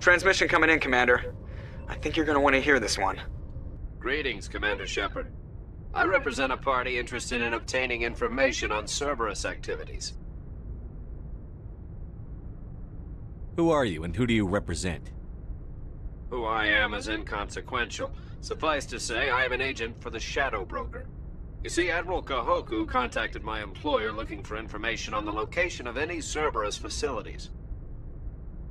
Transmission coming in, Commander. I think you're gonna want to hear this one. Greetings, Commander Shepard. I represent a party interested in obtaining information on Cerberus activities. Who are you, and who do you represent? Who I am is inconsequential. Suffice to say, I am an agent for the Shadow Broker. You see, Admiral Kahoku contacted my employer looking for information on the location of any Cerberus facilities.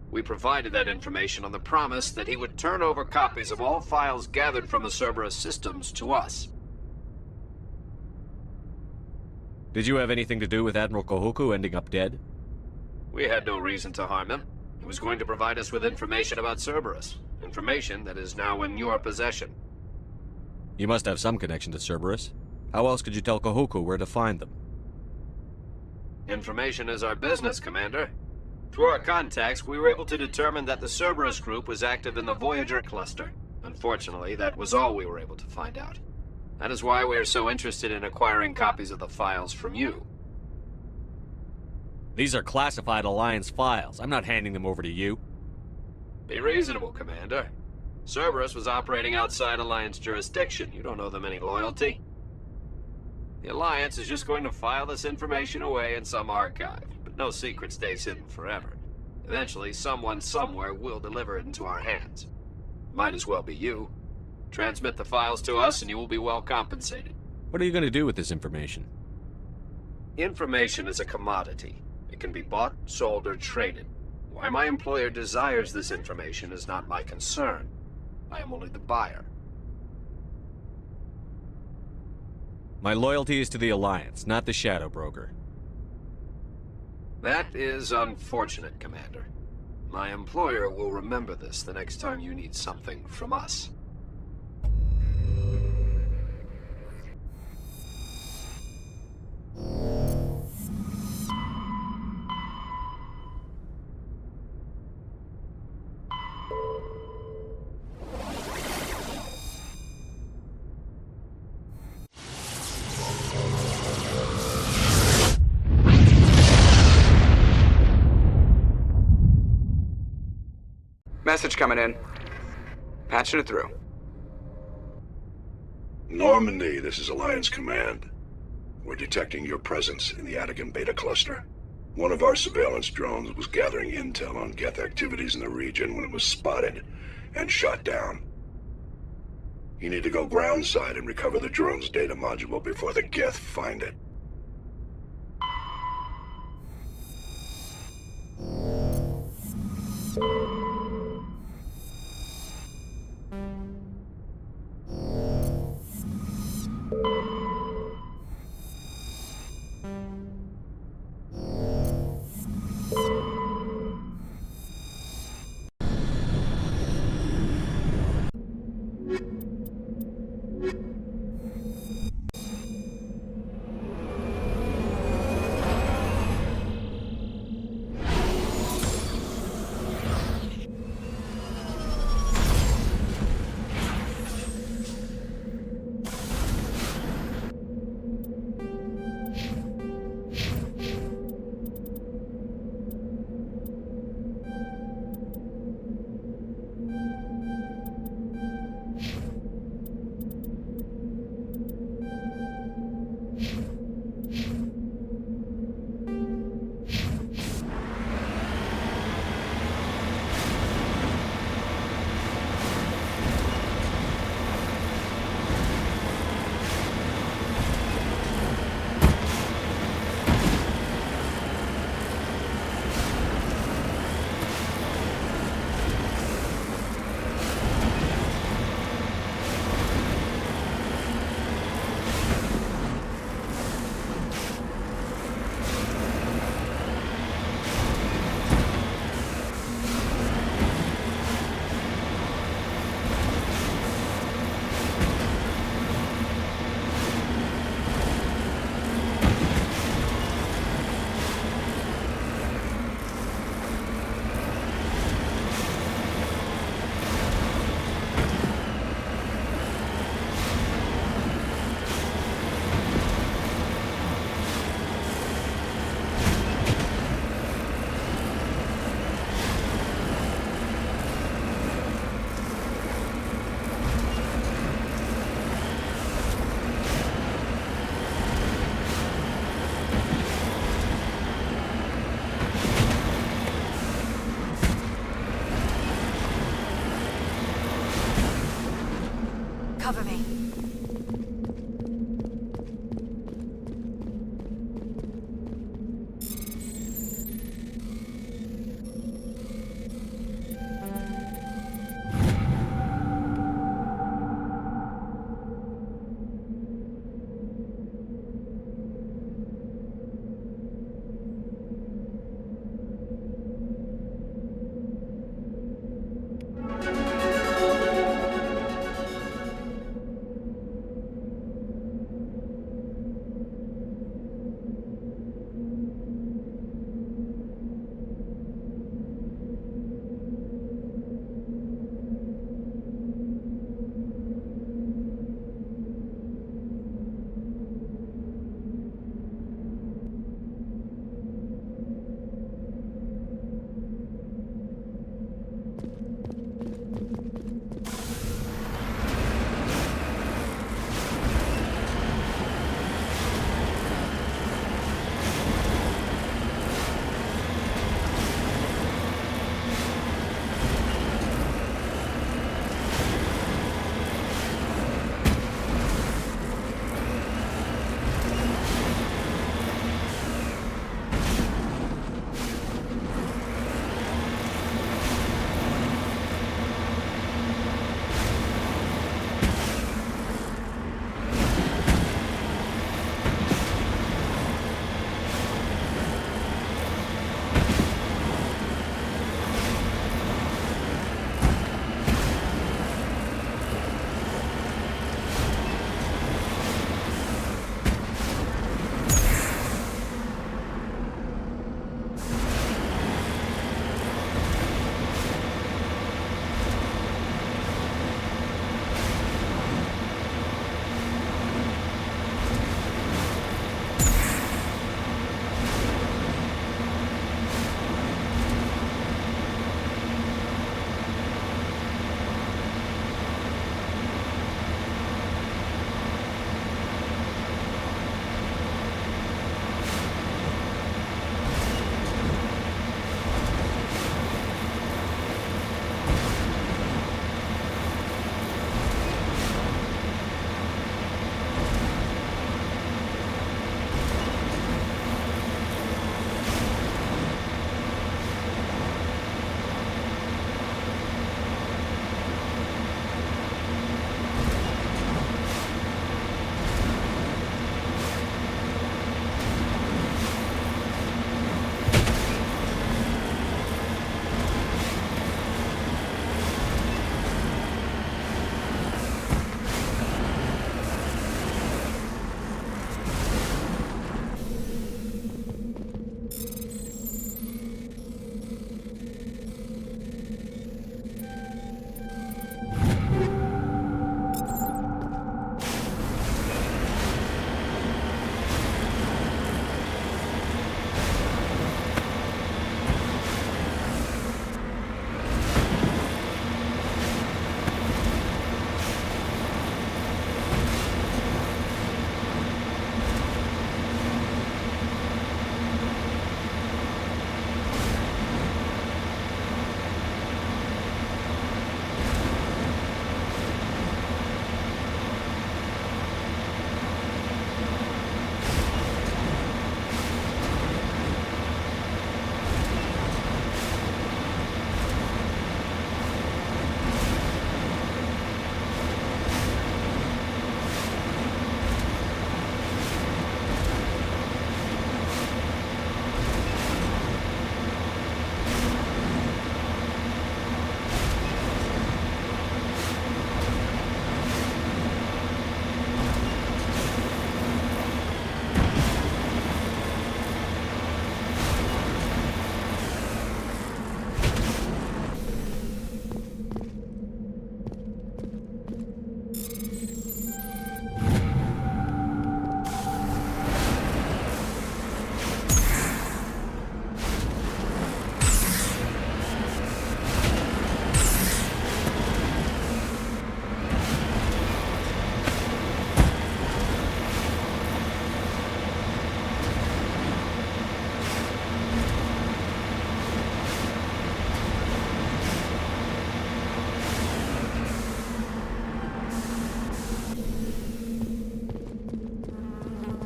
We provided that information on the promise that he would turn over copies of all files gathered from the Cerberus systems to us. Did you have anything to do with Admiral Kahoku ending up dead? We had no reason to harm him. He was going to provide us with information about Cerberus. Information that is now in your possession. You must have some connection to Cerberus. How else could you tell Kahoku where to find them? Information is our business, Commander. Through our contacts, we were able to determine that the Cerberus group was active in the Voyager cluster. Unfortunately, that was all we were able to find out. That is why we are so interested in acquiring copies of the files from you. These are classified Alliance files. I'm not handing them over to you. Be reasonable, Commander. Cerberus was operating outside Alliance jurisdiction. You don't owe them any loyalty. The Alliance is just going to file this information away in some archive. No secret stays hidden forever. Eventually, someone somewhere will deliver it into our hands. Might as well be you. Transmit the files to us and you will be well compensated. What are you going to do with this information? Information is a commodity. It can be bought, sold, or traded. Why my employer desires this information is not my concern. I am only the buyer. My loyalty is to the Alliance, not the Shadow Broker. That is unfortunate, Commander. My employer will remember this the next time you need something from us. Message coming in. Patching it through. Normandy, this is Alliance Command. We're detecting your presence in the Attican Beta Cluster. One of our surveillance drones was gathering intel on Geth activities in the region when it was spotted and shot down. You need to go groundside and recover the drone's data module before the Geth find it.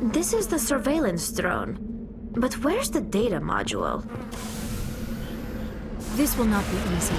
This is the surveillance drone. But where's the data module? This will not be easy.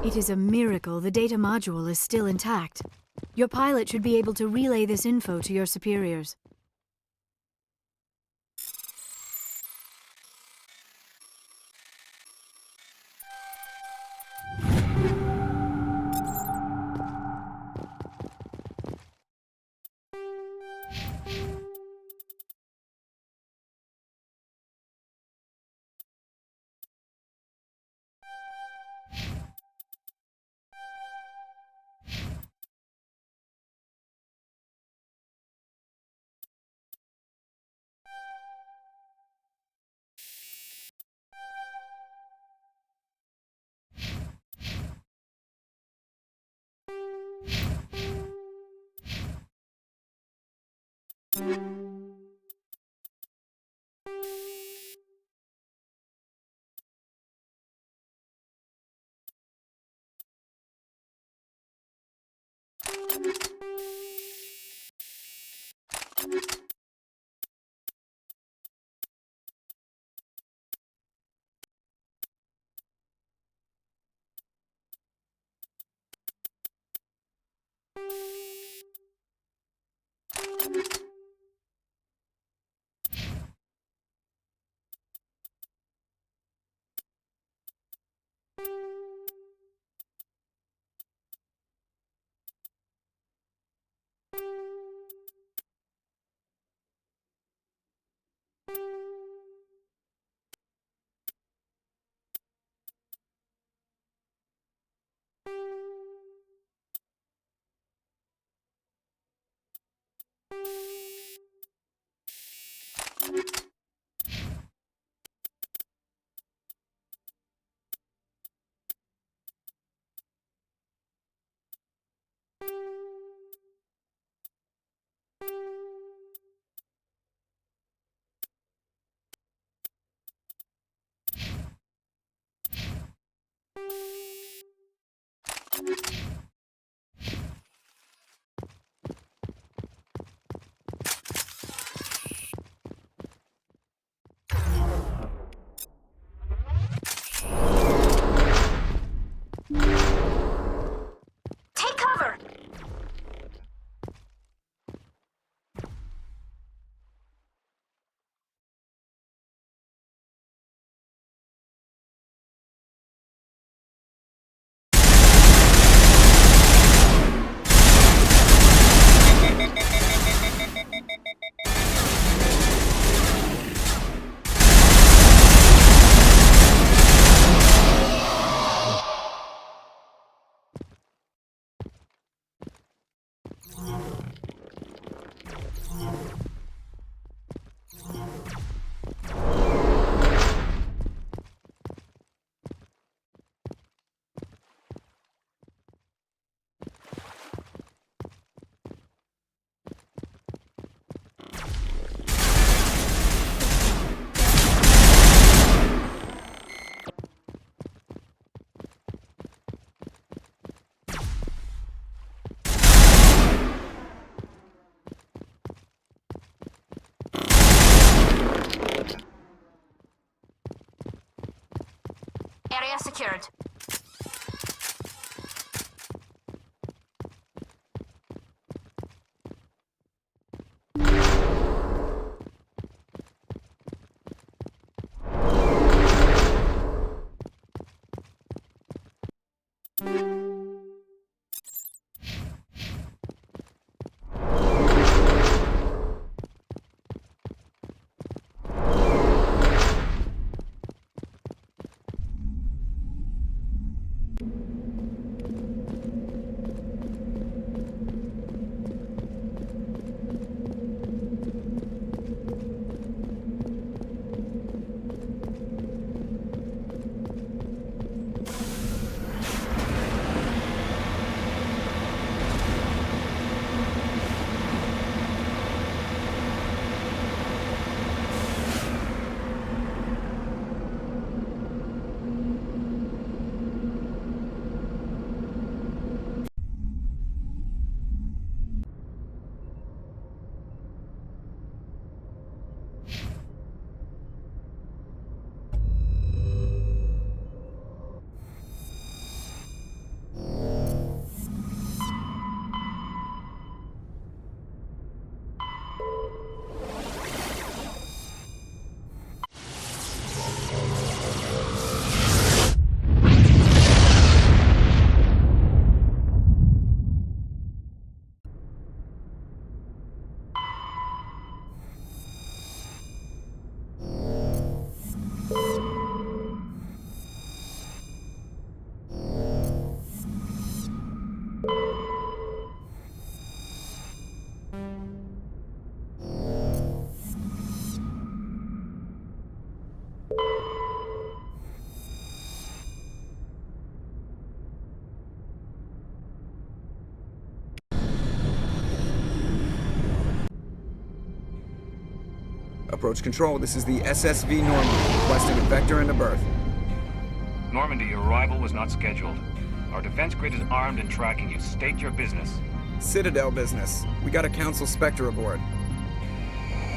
It is a miracle the data module is still intact. Your pilot should be able to relay this info to your superiors. Take cover! Area secured. Approach control, this is the SSV Normandy, requesting a vector into berth. Normandy, your arrival was not scheduled. Our defense grid is armed and tracking you. State your business. Citadel business. We got a Council Spectre aboard.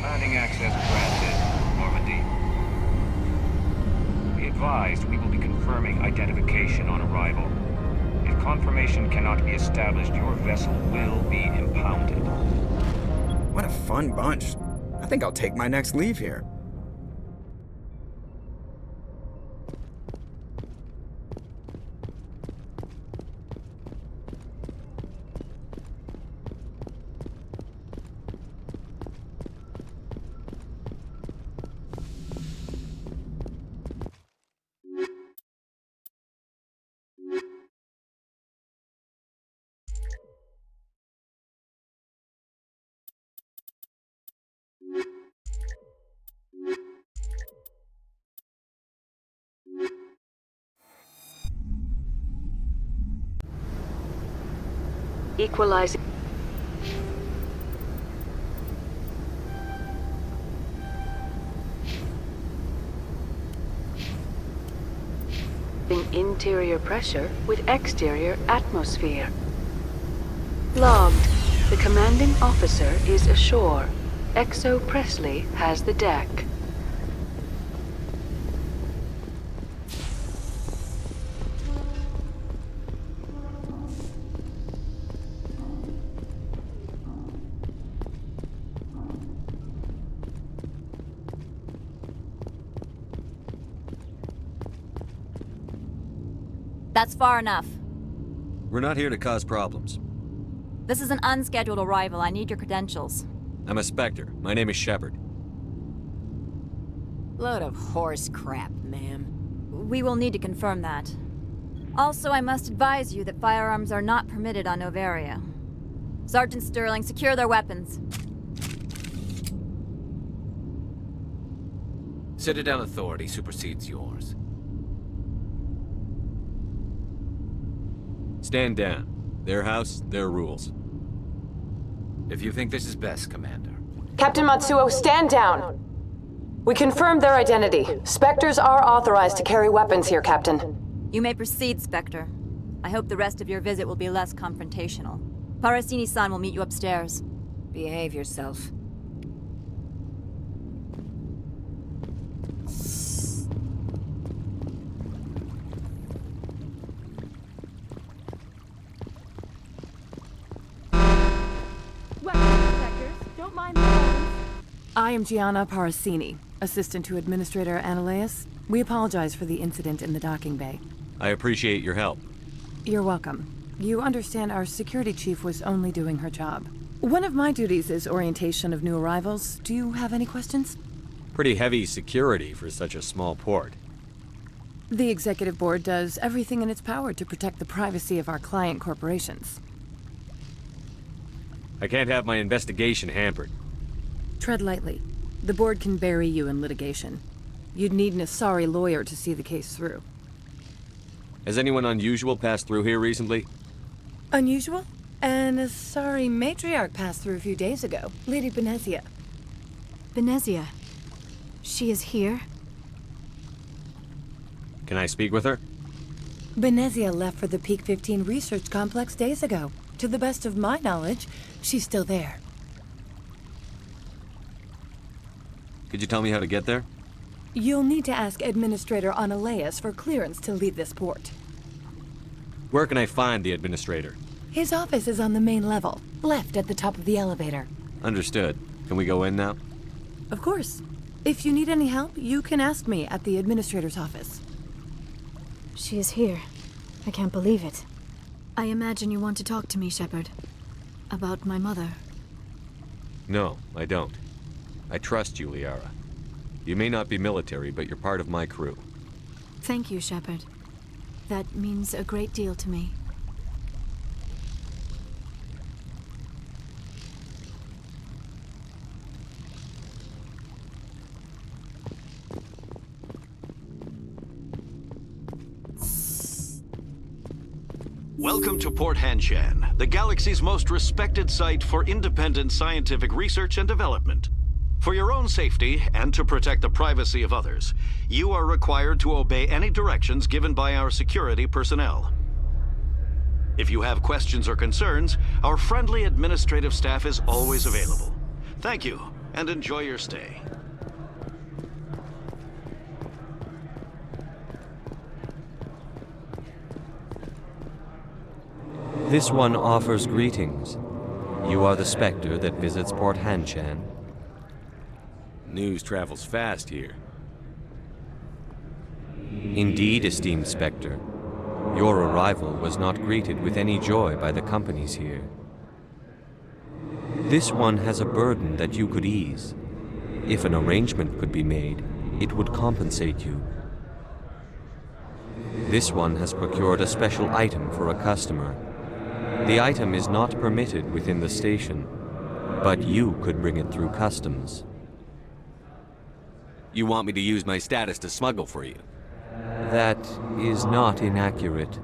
Landing access granted, Normandy. Be advised, we will be confirming identification on arrival. If confirmation cannot be established, your vessel will be impounded. What a fun bunch. I think I'll take my next leave here. equalizing interior pressure with exterior atmosphere. Logged. The commanding officer is ashore. Exo Presley has the deck. That's far enough. We're not here to cause problems. This is an unscheduled arrival. I need your credentials. I'm a Spectre. My name is Shepard. Load of horse crap, ma'am. We will need to confirm that. Also, I must advise you that firearms are not permitted on Novaria. Sergeant Sterling, secure their weapons. Citadel authority supersedes yours. Stand down. Their house, their rules. If you think this is best, Commander. Captain Matsuo, stand down! We confirmed their identity. Spectres are authorized to carry weapons here, Captain. You may proceed, Spectre. I hope the rest of your visit will be less confrontational. Parasini-san will meet you upstairs. Behave yourself. I am Gianna Parasini, assistant to Administrator Ananias. We apologize for the incident in the docking bay. I appreciate your help. You're welcome. You understand our security chief was only doing her job. One of my duties is orientation of new arrivals. Do you have any questions? Pretty heavy security for such a small port. The executive board does everything in its power to protect the privacy of our client corporations. I can't have my investigation hampered. Tread lightly. The board can bury you in litigation. You'd need an Asari lawyer to see the case through. Has anyone unusual passed through here recently? Unusual? An Asari matriarch passed through a few days ago. Lady Benezia. Benezia. She is here? Can I speak with her? Benezia left for the Peak 15 research complex days ago. To the best of my knowledge, she's still there. Could you tell me how to get there? You'll need to ask Administrator Ananias for clearance to leave this port. Where can I find the administrator? His office is on the main level, left at the top of the elevator. Understood. Can we go in now? Of course. If you need any help, you can ask me at the administrator's office. She is here. I can't believe it. I imagine you want to talk to me, Shepard. About my mother. No, I don't. I trust you, Liara. You may not be military, but you're part of my crew. Thank you, Shepard. That means a great deal to me. Welcome to Port Hanshan, the galaxy's most respected site for independent scientific research and development. For your own safety, and to protect the privacy of others, you are required to obey any directions given by our security personnel. If you have questions or concerns, our friendly administrative staff is always available. Thank you, and enjoy your stay. This one offers greetings. You are the Spectre that visits Port Hanshan. News travels fast here. Indeed, esteemed Spectre. Your arrival was not greeted with any joy by the companies here. This one has a burden that you could ease. If an arrangement could be made, it would compensate you. This one has procured a special item for a customer. The item is not permitted within the station, but you could bring it through customs. You want me to use my status to smuggle for you? That is not inaccurate.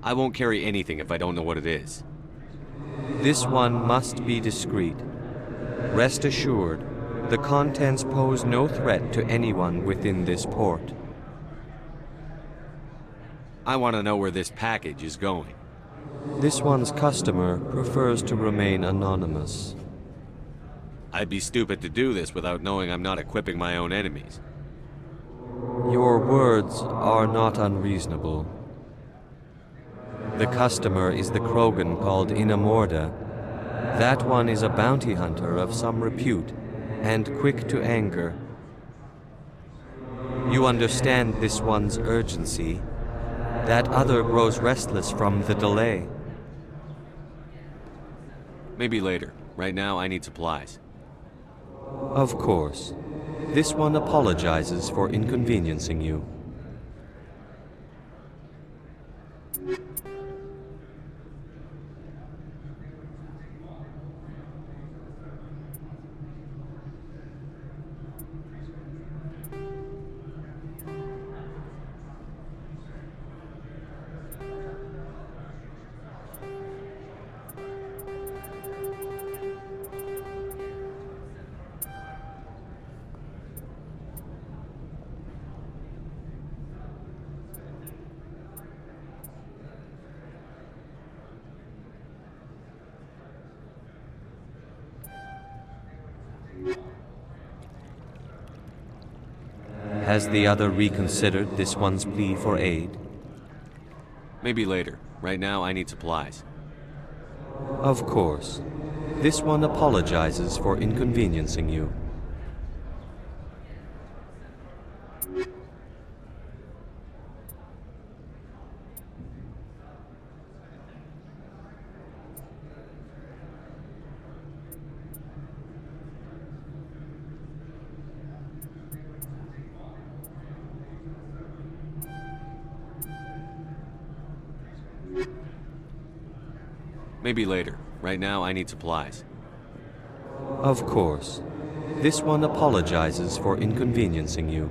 I won't carry anything if I don't know what it is. This one must be discreet. Rest assured, the contents pose no threat to anyone within this port. I want to know where this package is going. This one's customer prefers to remain anonymous. I'd be stupid to do this without knowing I'm not equipping my own enemies. Your words are not unreasonable. The customer is the Krogan called Inamorda. That one is a bounty hunter of some repute, and quick to anger. You understand this one's urgency. That other grows restless from the delay. Maybe later. Right now, I need supplies. Of course. This one apologizes for inconveniencing you. Has the other reconsidered this one's plea for aid? Maybe later. Right now, I need supplies. Of course. This one apologizes for inconveniencing you. Maybe later. Right now, I need supplies. Of course. This one apologizes for inconveniencing you.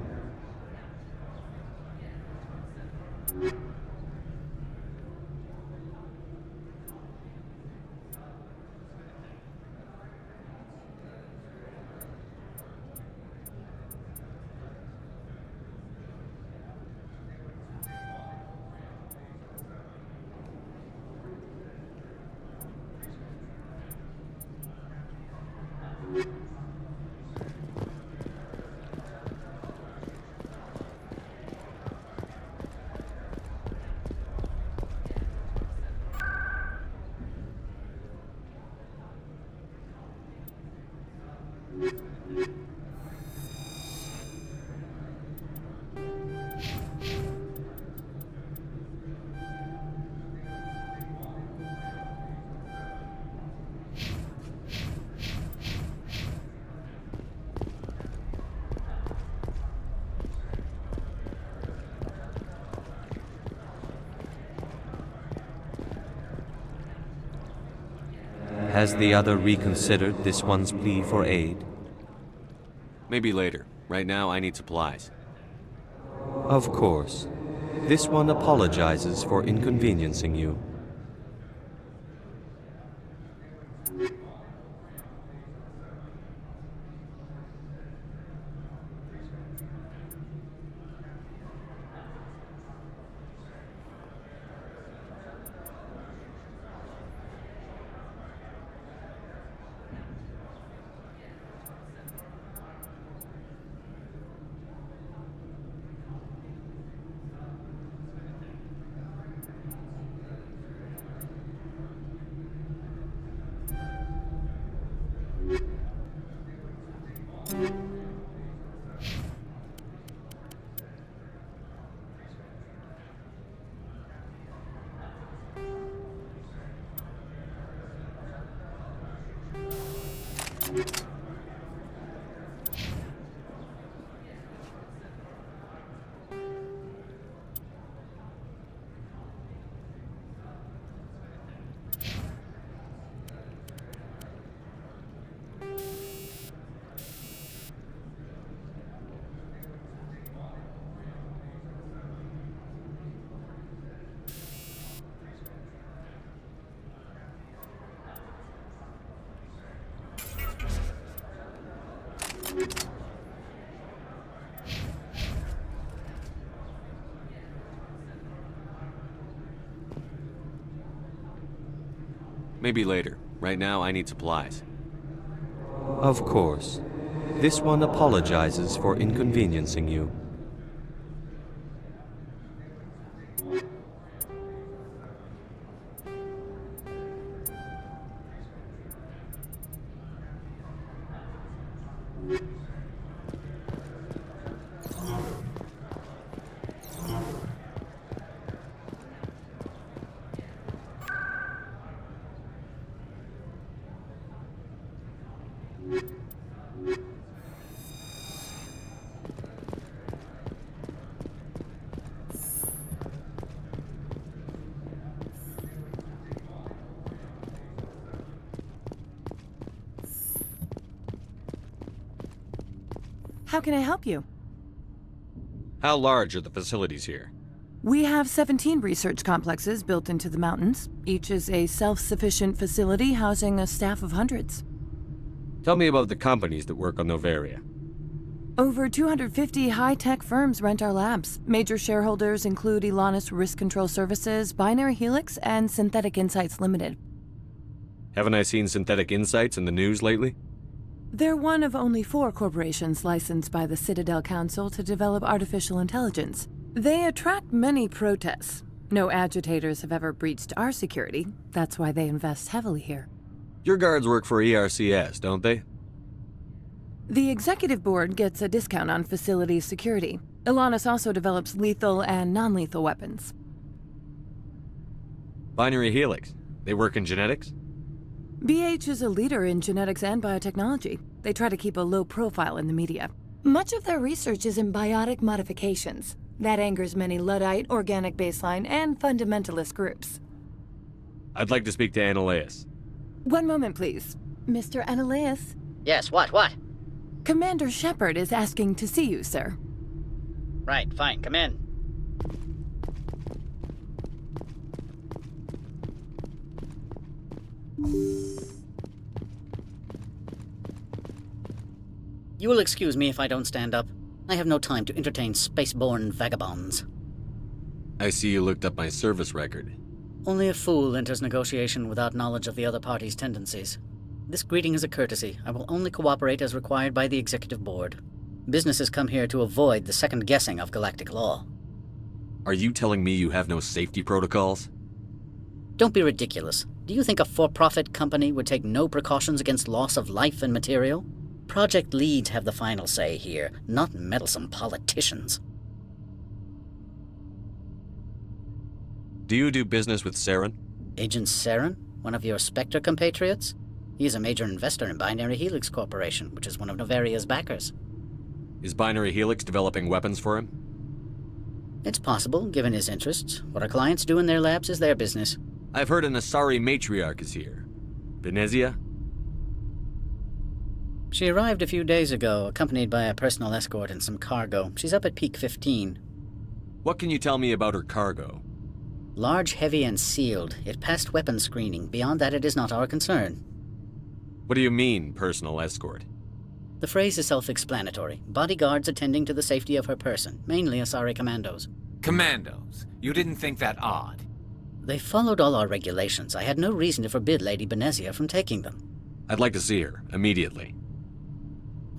Has the other reconsidered this one's plea for aid? Maybe later. Right now, I need supplies. Of course. This one apologizes for inconveniencing you. Maybe later. Right now, I need supplies. Of course. This one apologizes for inconveniencing you. How can I help you? How large are the facilities here? We have 17 research complexes built into the mountains. Each is a self-sufficient facility housing a staff of hundreds. Tell me about the companies that work on Noveria. Over 250 high-tech firms rent our labs. Major shareholders include Elanus Risk Control Services, Binary Helix, and Synthetic Insights Limited. Haven't I seen Synthetic Insights in the news lately? They're one of only 4 corporations licensed by the Citadel Council to develop artificial intelligence. They attract many protests. No agitators have ever breached our security. That's why they invest heavily here. Your guards work for ERCS, don't they? The executive board gets a discount on facility security. Elanus also develops lethal and non-lethal weapons. Binary Helix. They work in genetics? BH is a leader in genetics and biotechnology. They try to keep a low profile in the media. Much of their research is in biotic modifications. That angers many Luddite, organic baseline, and fundamentalist groups. I'd like to speak to Annaleus. One moment, please. Mr. Annaleus? Yes, what? Commander Shepard is asking to see you, sir. Right, fine, come in. You will excuse me if I don't stand up. I have no time to entertain spaceborne vagabonds. I see you looked up my service record. Only a fool enters negotiation without knowledge of the other party's tendencies. This greeting is a courtesy. I will only cooperate as required by the Executive Board. Businesses come here to avoid the second guessing of galactic law. Are you telling me you have no safety protocols? Don't be ridiculous. Do you think a for-profit company would take no precautions against loss of life and material? Project leads have the final say here, not meddlesome politicians. Do you do business with Saren? Agent Saren? One of your Spectre compatriots? He is a major investor in Binary Helix Corporation, which is one of Novaria's backers. Is Binary Helix developing weapons for him? It's possible, given his interests. What our clients do in their labs is their business. I've heard an Asari matriarch is here. Venezia? She arrived a few days ago, accompanied by a personal escort and some cargo. She's up at Peak 15. What can you tell me about her cargo? Large, heavy, and sealed. It passed weapons screening. Beyond that, it is not our concern. What do you mean, personal escort? The phrase is self-explanatory. Bodyguards attending to the safety of her person, mainly Asari commandos. Commandos? You didn't think that odd? They followed all our regulations. I had no reason to forbid Lady Venezia from taking them. I'd like to see her, immediately.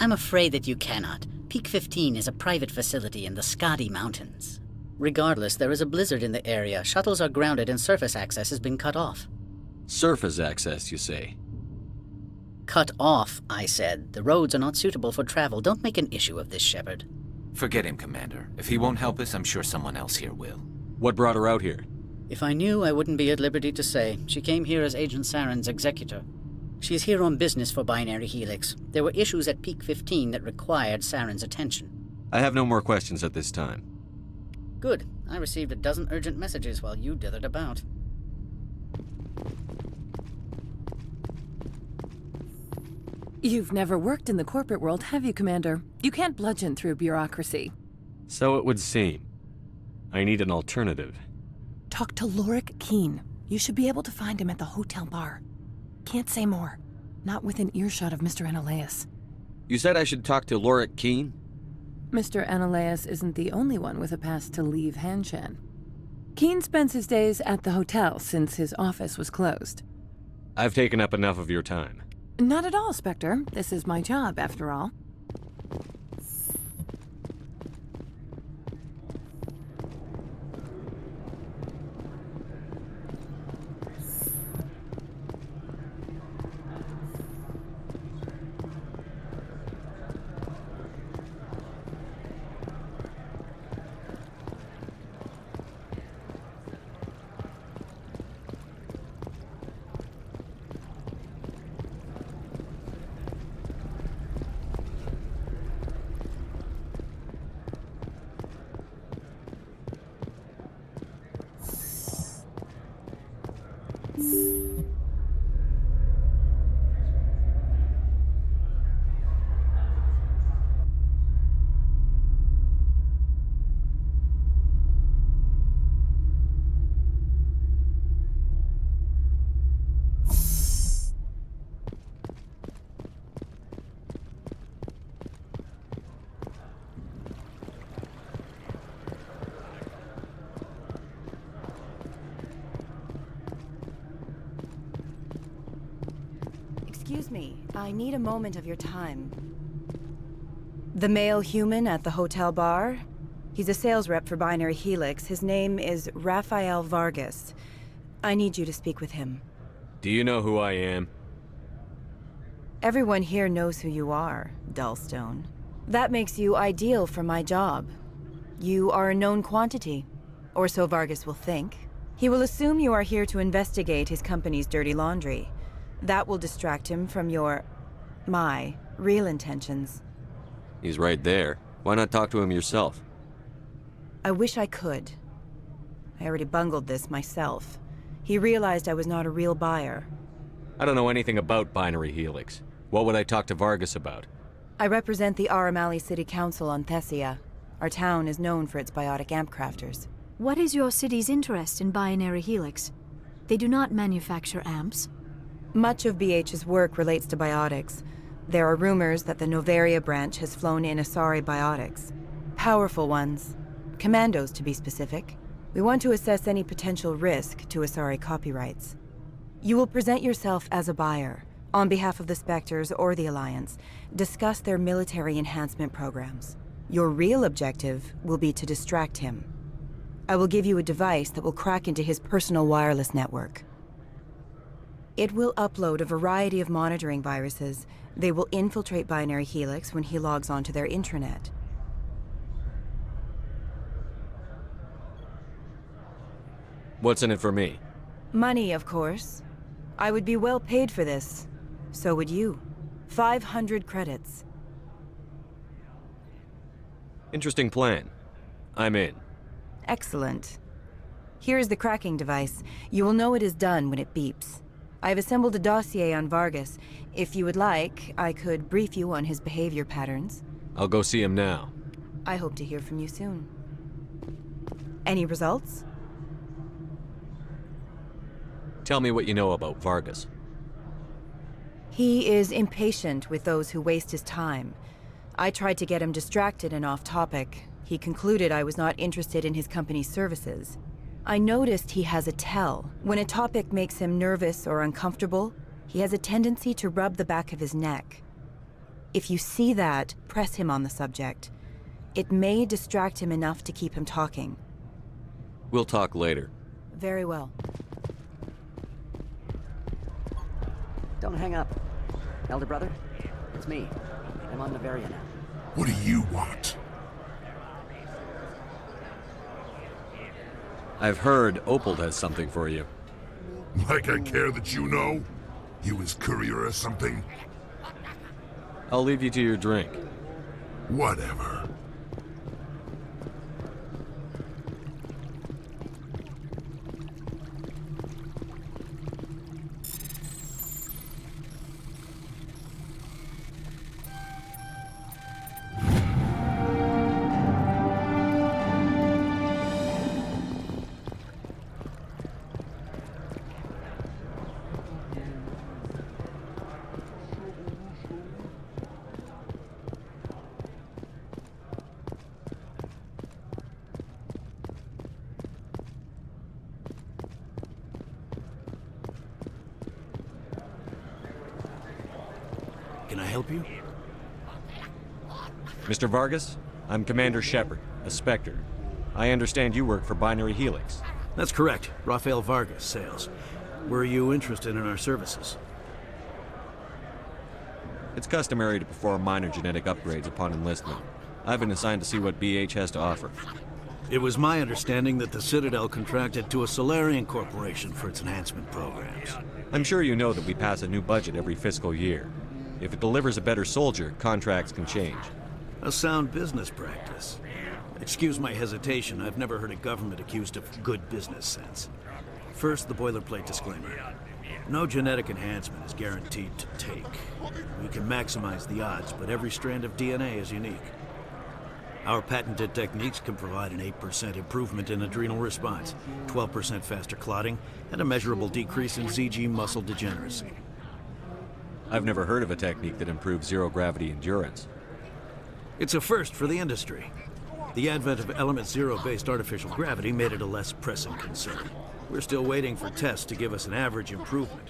I'm afraid that you cannot. Peak 15 is a private facility in the Skadi Mountains. Regardless, there is a blizzard in the area. Shuttles are grounded and surface access has been cut off. Surface access, you say? Cut off, I said. The roads are not suitable for travel. Don't make an issue of this, Shepard. Forget him, Commander. If he won't help us, I'm sure someone else here will. What brought her out here? If I knew, I wouldn't be at liberty to say. She came here as Agent Saren's executor. She is here on business for Binary Helix. There were issues at Peak 15 that required Saren's attention. I have no more questions at this time. Good. I received a dozen urgent messages while you dithered about. You've never worked in the corporate world, have you, Commander? You can't bludgeon through bureaucracy. So it would seem. I need an alternative. Talk to Lorik Keen. You should be able to find him at the hotel bar. Can't say more. Not within earshot of Mr. Annaleus. You said I should talk to Lorik Keen? Mr. Annaleus isn't the only one with a pass to leave Hanshan. Keen spends his days at the hotel since his office was closed. I've taken up enough of your time. Not at all, Spectre. This is my job, after all. Excuse me, I need a moment of your time. The male human at the hotel bar? He's a sales rep for Binary Helix. His name is Rafael Vargas. I need you to speak with him. Do you know who I am? Everyone here knows who you are, Dullstone. That makes you ideal for my job. You are a known quantity, or so Vargas will think. He will assume you are here to investigate his company's dirty laundry. That will distract him from my real intentions. He's right there. Why not talk to him yourself? I wish I could. I already bungled this myself. He realized I was not a real buyer. I don't know anything about Binary Helix. What would I talk to Vargas about? I represent the Aramali City Council on Thessia. Our town is known for its biotic amp crafters. What is your city's interest in Binary Helix? They do not manufacture amps. Much of BH's work relates to biotics. There are rumors that the Novaria branch has flown in Asari biotics. Powerful ones. Commandos, to be specific. We want to assess any potential risk to Asari copyrights. You will present yourself as a buyer, on behalf of the Spectres or the Alliance, discuss their military enhancement programs. Your real objective will be to distract him. I will give you a device that will crack into his personal wireless network. It will upload a variety of monitoring viruses. They will infiltrate Binary Helix when he logs onto their intranet. What's in it for me? Money, of course. I would be well paid for this. So would you. 500 credits. Interesting plan. I'm in. Excellent. Here is the cracking device. You will know it is done when it beeps. I have assembled a dossier on Vargas. If you would like, I could brief you on his behavior patterns. I'll go see him now. I hope to hear from you soon. Any results? Tell me what you know about Vargas. He is impatient with those who waste his time. I tried to get him distracted and off topic. He concluded I was not interested in his company's services. I noticed he has a tell. When a topic makes him nervous or uncomfortable, he has a tendency to rub the back of his neck. If you see that, press him on the subject. It may distract him enough to keep him talking. We'll talk later. Very well. Don't hang up. Elder brother, it's me. I'm on Novaria now. What do you want? I've heard Opal has something for you. Like I care that you know? You his courier or something? I'll leave you to your drink. Whatever. Can I help you? Mr. Vargas, I'm Commander Shepard, a Spectre. I understand you work for Binary Helix. That's correct. Rafael Vargas, sales. Were you interested in our services? It's customary to perform minor genetic upgrades upon enlistment. I've been assigned to see what BH has to offer. It was my understanding that the Citadel contracted to a Solarian corporation for its enhancement programs. I'm sure you know that we pass a new budget every fiscal year. If it delivers a better soldier, contracts can change. A sound business practice. Excuse my hesitation, I've never heard a government accused of good business sense. First, the boilerplate disclaimer. No genetic enhancement is guaranteed to take. We can maximize the odds, but every strand of DNA is unique. Our patented techniques can provide an 8% improvement in adrenal response, 12% faster clotting, and a measurable decrease in ZG muscle degeneracy. I've never heard of a technique that improves zero-gravity endurance. It's a first for the industry. The advent of element zero-based artificial gravity made it a less pressing concern. We're still waiting for tests to give us an average improvement.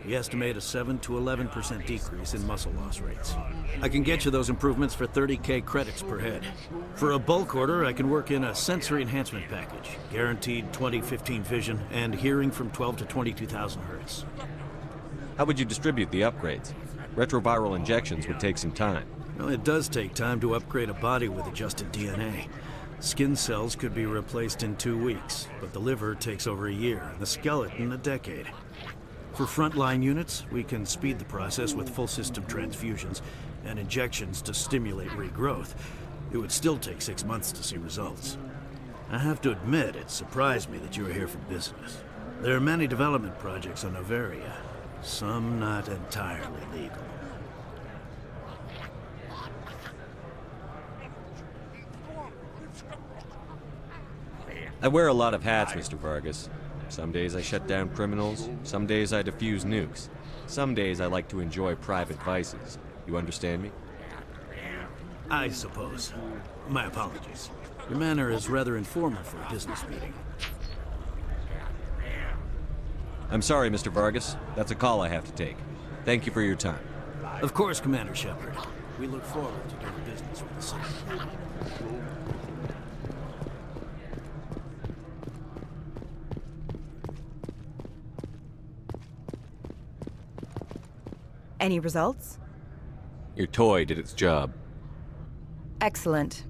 We estimate a 7 to 11% decrease in muscle loss rates. I can get you those improvements for 30K credits per head. For a bulk order, I can work in a sensory enhancement package, guaranteed 20/15 vision, and hearing from 12 to 22,000 hertz. How would you distribute the upgrades? Retroviral injections would take some time. Well, it does take time to upgrade a body with adjusted DNA. Skin cells could be replaced in 2 weeks, but the liver takes over a year, and the skeleton a decade. For frontline units, we can speed the process with full system transfusions and injections to stimulate regrowth. It would still take 6 months to see results. I have to admit, it surprised me that you were here for business. There are many development projects on Overhaul, some not entirely legal. I wear a lot of hats, Mr. Vargas. Some days I shut down criminals, some days I defuse nukes. Some days I like to enjoy private vices. You understand me? I suppose. My apologies. Your manner is rather informal for a business meeting. I'm sorry, Mr. Vargas. That's a call I have to take. Thank you for your time. Of course, Commander Shepard. We look forward to doing business with the city. Any results? Your toy did its job. Excellent.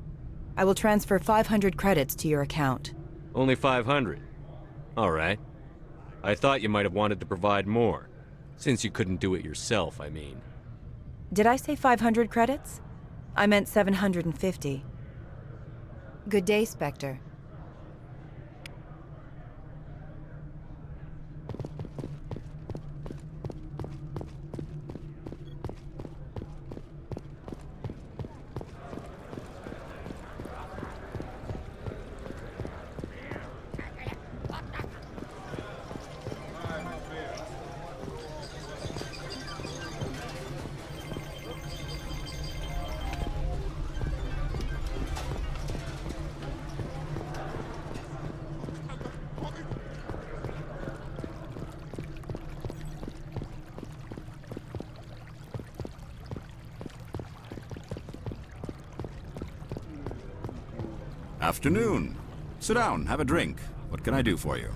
I will transfer 500 credits to your account. Only 500. All right. I thought you might have wanted to provide more. Since you couldn't do it yourself, I mean. Did I say 500 credits? I meant 750. Good day, Spectre. Afternoon. Sit down, have a drink. What can I do for you?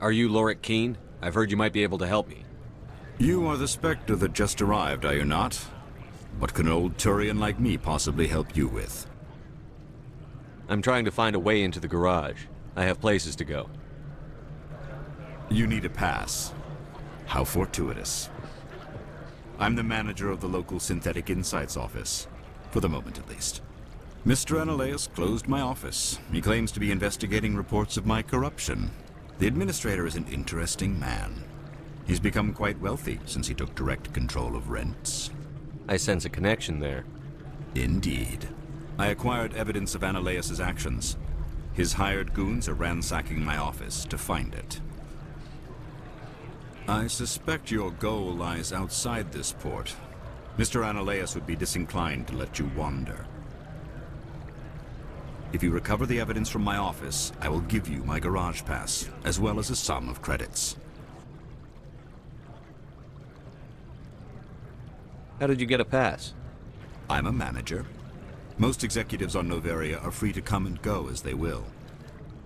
Are you Lorik Keen? I've heard you might be able to help me. You are the Spectre that just arrived, are you not? What can an old Turian like me possibly help you with? I'm trying to find a way into the garage. I have places to go. You need a pass. How fortuitous. I'm the manager of the local Synthetic Insights office. For the moment, at least. Mr. Analeus closed my office. He claims to be investigating reports of my corruption. The administrator is an interesting man. He's become quite wealthy since he took direct control of rents. I sense a connection there. Indeed. I acquired evidence of Analeus's actions. His hired goons are ransacking my office to find it. I suspect your goal lies outside this port. Mr. Analeus would be disinclined to let you wander. If you recover the evidence from my office, I will give you my garage pass, as well as a sum of credits. How did you get a pass? I'm a manager. Most executives on Noveria are free to come and go as they will.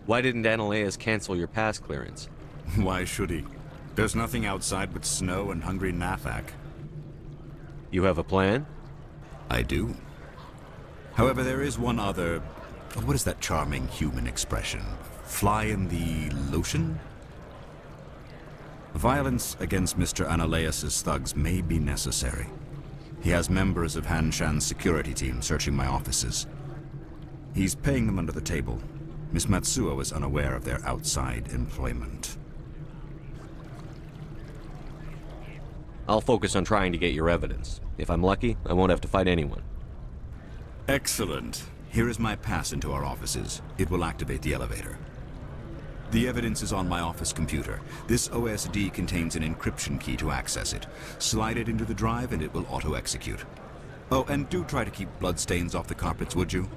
Why didn't Analeas cancel your pass clearance? Why should he? There's nothing outside but snow and hungry Nafak. You have a plan? I do. However, there is one other... What is that charming human expression? Fly in the lotion? Violence against Mr. Analeas' thugs may be necessary. He has members of Hanshan's security team searching my offices. He's paying them under the table. Miss Matsuo is unaware of their outside employment. I'll focus on trying to get your evidence. If I'm lucky, I won't have to fight anyone. Excellent. Here is my pass into our offices. It will activate the elevator. The evidence is on my office computer. This OSD contains an encryption key to access it. Slide it into the drive and it will auto-execute. Oh, and do try to keep bloodstains off the carpets, would you?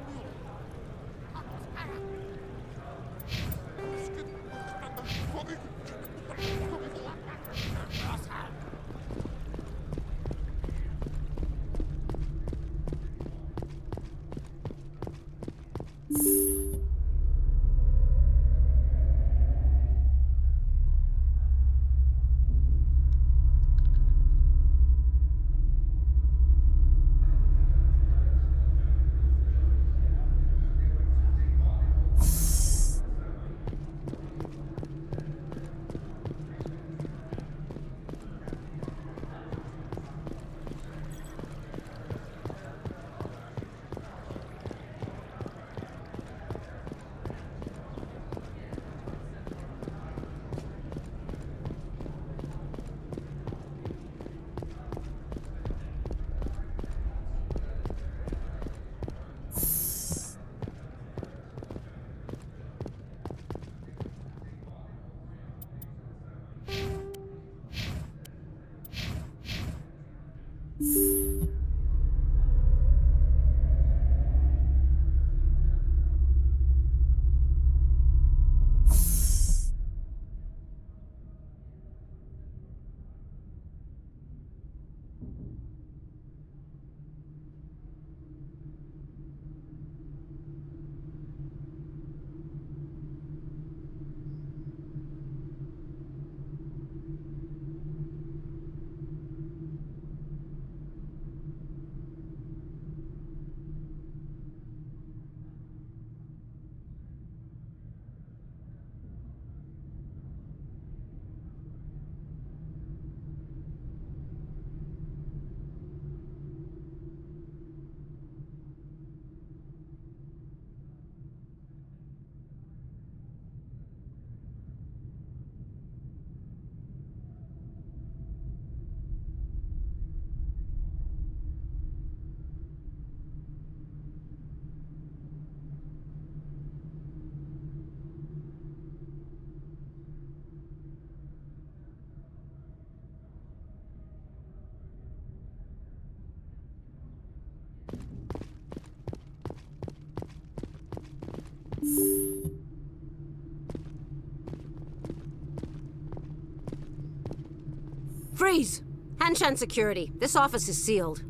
Freeze! Hanshan Security. This office is sealed.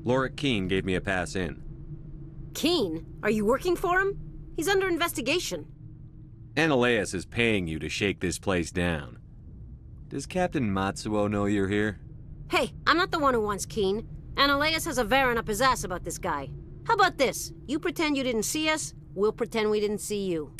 Lorik Keene gave me a pass in. Keene? Are you working for him? He's under investigation. Analeas is paying you to shake this place down. Does Captain Matsuo know you're here? Hey, I'm not the one who wants Keene. Analeas has a Varen up his ass about this guy. How about this? You pretend you didn't see us, we'll pretend we didn't see you.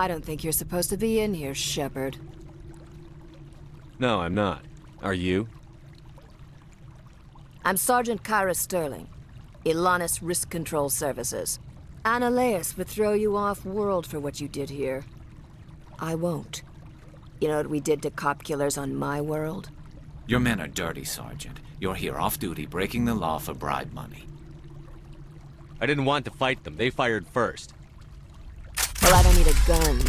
I don't think you're supposed to be in here, Shepard. No, I'm not. Are you? I'm Sergeant Kyra Sterling, Ilanis Risk Control Services. Annaleus would throw you off-world for what you did here. I won't. You know what we did to cop killers on my world? Your men are dirty, Sergeant. You're here off-duty, breaking the law for bribe money. I didn't want to fight them. They fired first. Well, I don't need a gun.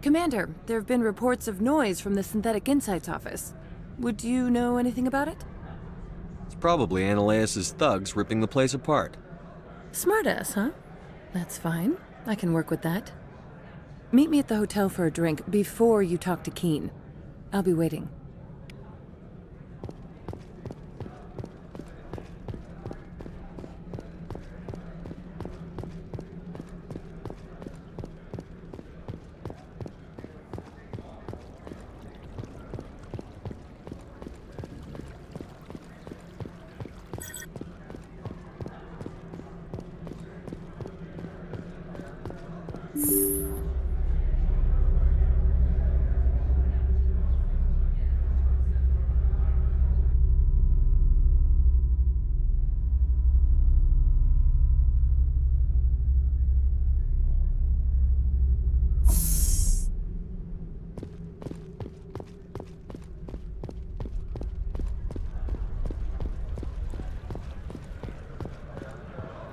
Commander, there have been reports of noise from the Synthetic Insights office. Would you know anything about it? It's probably Annaleus' thugs ripping the place apart. Smartass, huh? That's fine. I can work with that. Meet me at the hotel for a drink before you talk to Keen. I'll be waiting.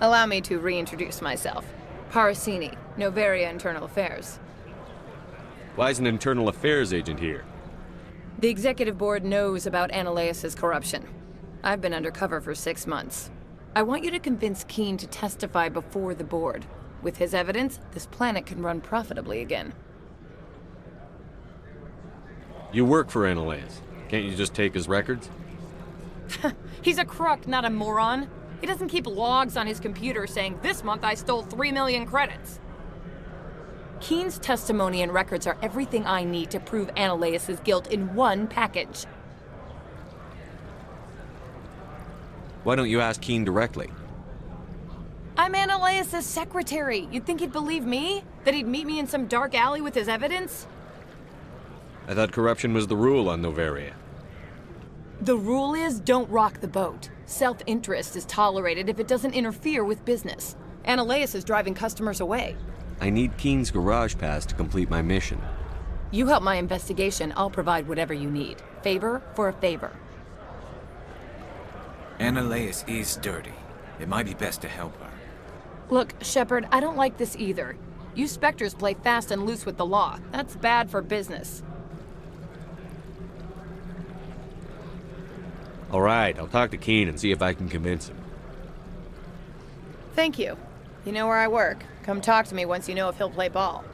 Allow me to reintroduce myself. Parasini, Novaria Internal Affairs. Why is an internal affairs agent here? The executive board knows about Annaleus' corruption. I've been undercover for 6 months. I want you to convince Keen to testify before the board. With his evidence, this planet can run profitably again. You work for Annaleus. Can't you just take his records? He's a crook, not a moron. He doesn't keep logs on his computer saying, "This month I stole 3 million credits." Keen's testimony and records are everything I need to prove Annaleus' guilt in one package. Why don't you ask Keen directly? I'm Annaleus' secretary. You'd think he'd believe me? That he'd meet me in some dark alley with his evidence? I thought corruption was the rule on Novaria. The rule is, don't rock the boat. Self-interest is tolerated if it doesn't interfere with business. Annaleus is driving customers away. I need Keen's garage pass to complete my mission. You help my investigation, I'll provide whatever you need. Favor for a favor. Annaleis is dirty. It might be best to help her. Look, Shepard, I don't like this either. You Spectres play fast and loose with the law. That's bad for business. All right, I'll talk to Keen and see if I can convince him. Thank you. You know where I work. Come talk to me once you know if he'll play ball.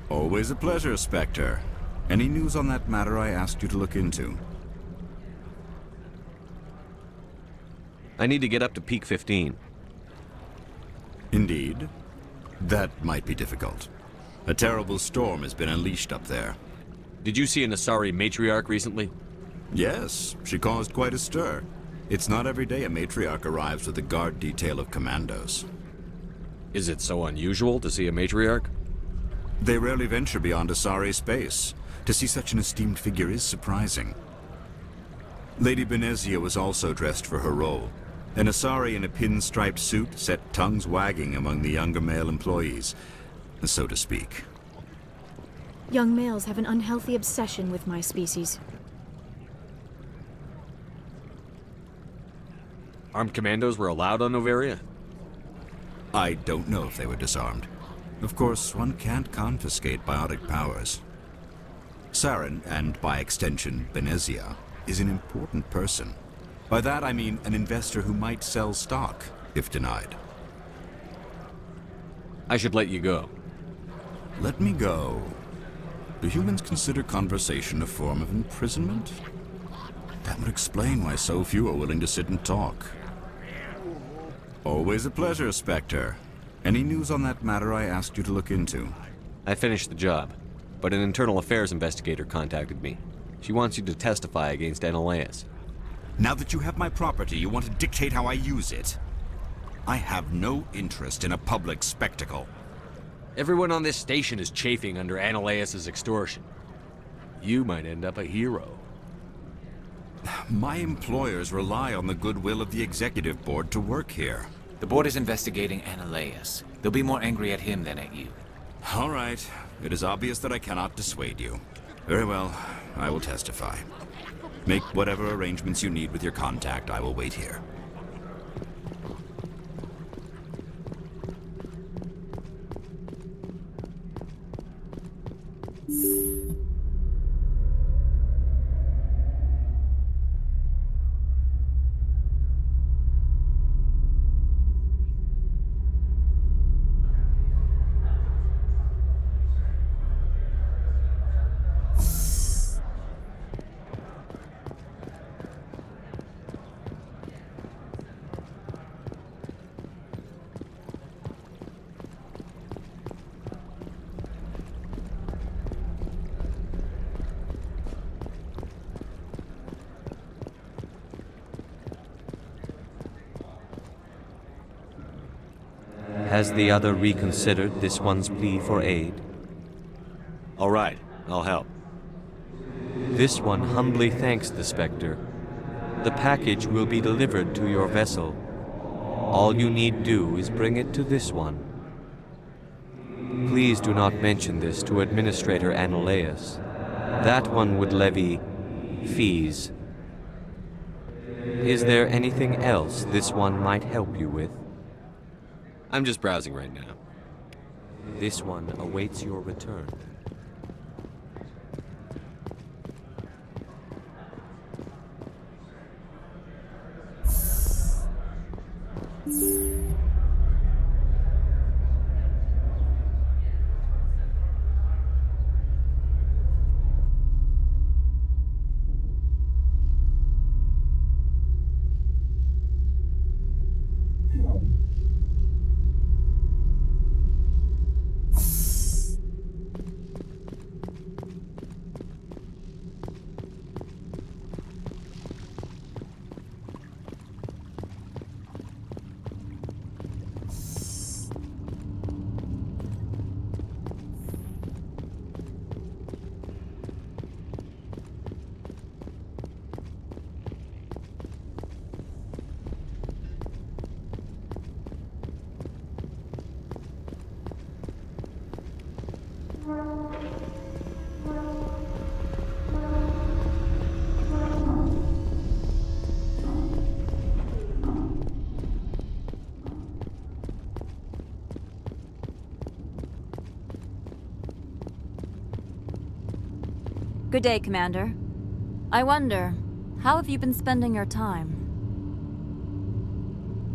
Always a pleasure, Spectre. Any news on that matter I asked you to look into? I need to get up to Peak 15. Indeed. That might be difficult. A terrible storm has been unleashed up there. Did you see an Asari matriarch recently? Yes, she caused quite a stir. It's not every day a matriarch arrives with a guard detail of commandos. Is it so unusual to see a matriarch? They rarely venture beyond Asari space. To see such an esteemed figure is surprising. Lady Benezia was also dressed for her role. An Asari in a pinstriped suit set tongues wagging among the younger male employees, so to speak. Young males have an unhealthy obsession with my species. Armed commandos were allowed on Noveria? I don't know if they were disarmed. Of course, one can't confiscate biotic powers. Saren, and by extension, Benezia, is an important person. By that I mean an investor who might sell stock, if denied. I should let you go. Let me go. Do humans consider conversation a form of imprisonment? That would explain why so few are willing to sit and talk. Always a pleasure, Spectre. Any news on that matter I asked you to look into? I finished the job, but an internal affairs investigator contacted me. She wants you to testify against Analeus. Now that you have my property, you want to dictate how I use it? I have no interest in a public spectacle. Everyone on this station is chafing under Analeus' extortion. You might end up a hero. My employers rely on the goodwill of the executive board to work here. The board is investigating Analeus. They'll be more angry at him than at you. All right. It is obvious that I cannot dissuade you. Very well. I will testify. Make whatever arrangements you need with your contact. I will wait here. Has the other reconsidered this one's plea for aid? All right, I'll help. This one humbly thanks the Spectre. The package will be delivered to your vessel. All you need do is bring it to this one. Please do not mention this to Administrator Analeus. That one would levy fees. Is there anything else this one might help you with? I'm just browsing right now. This one awaits your return. Good day, Commander. I wonder, how have you been spending your time?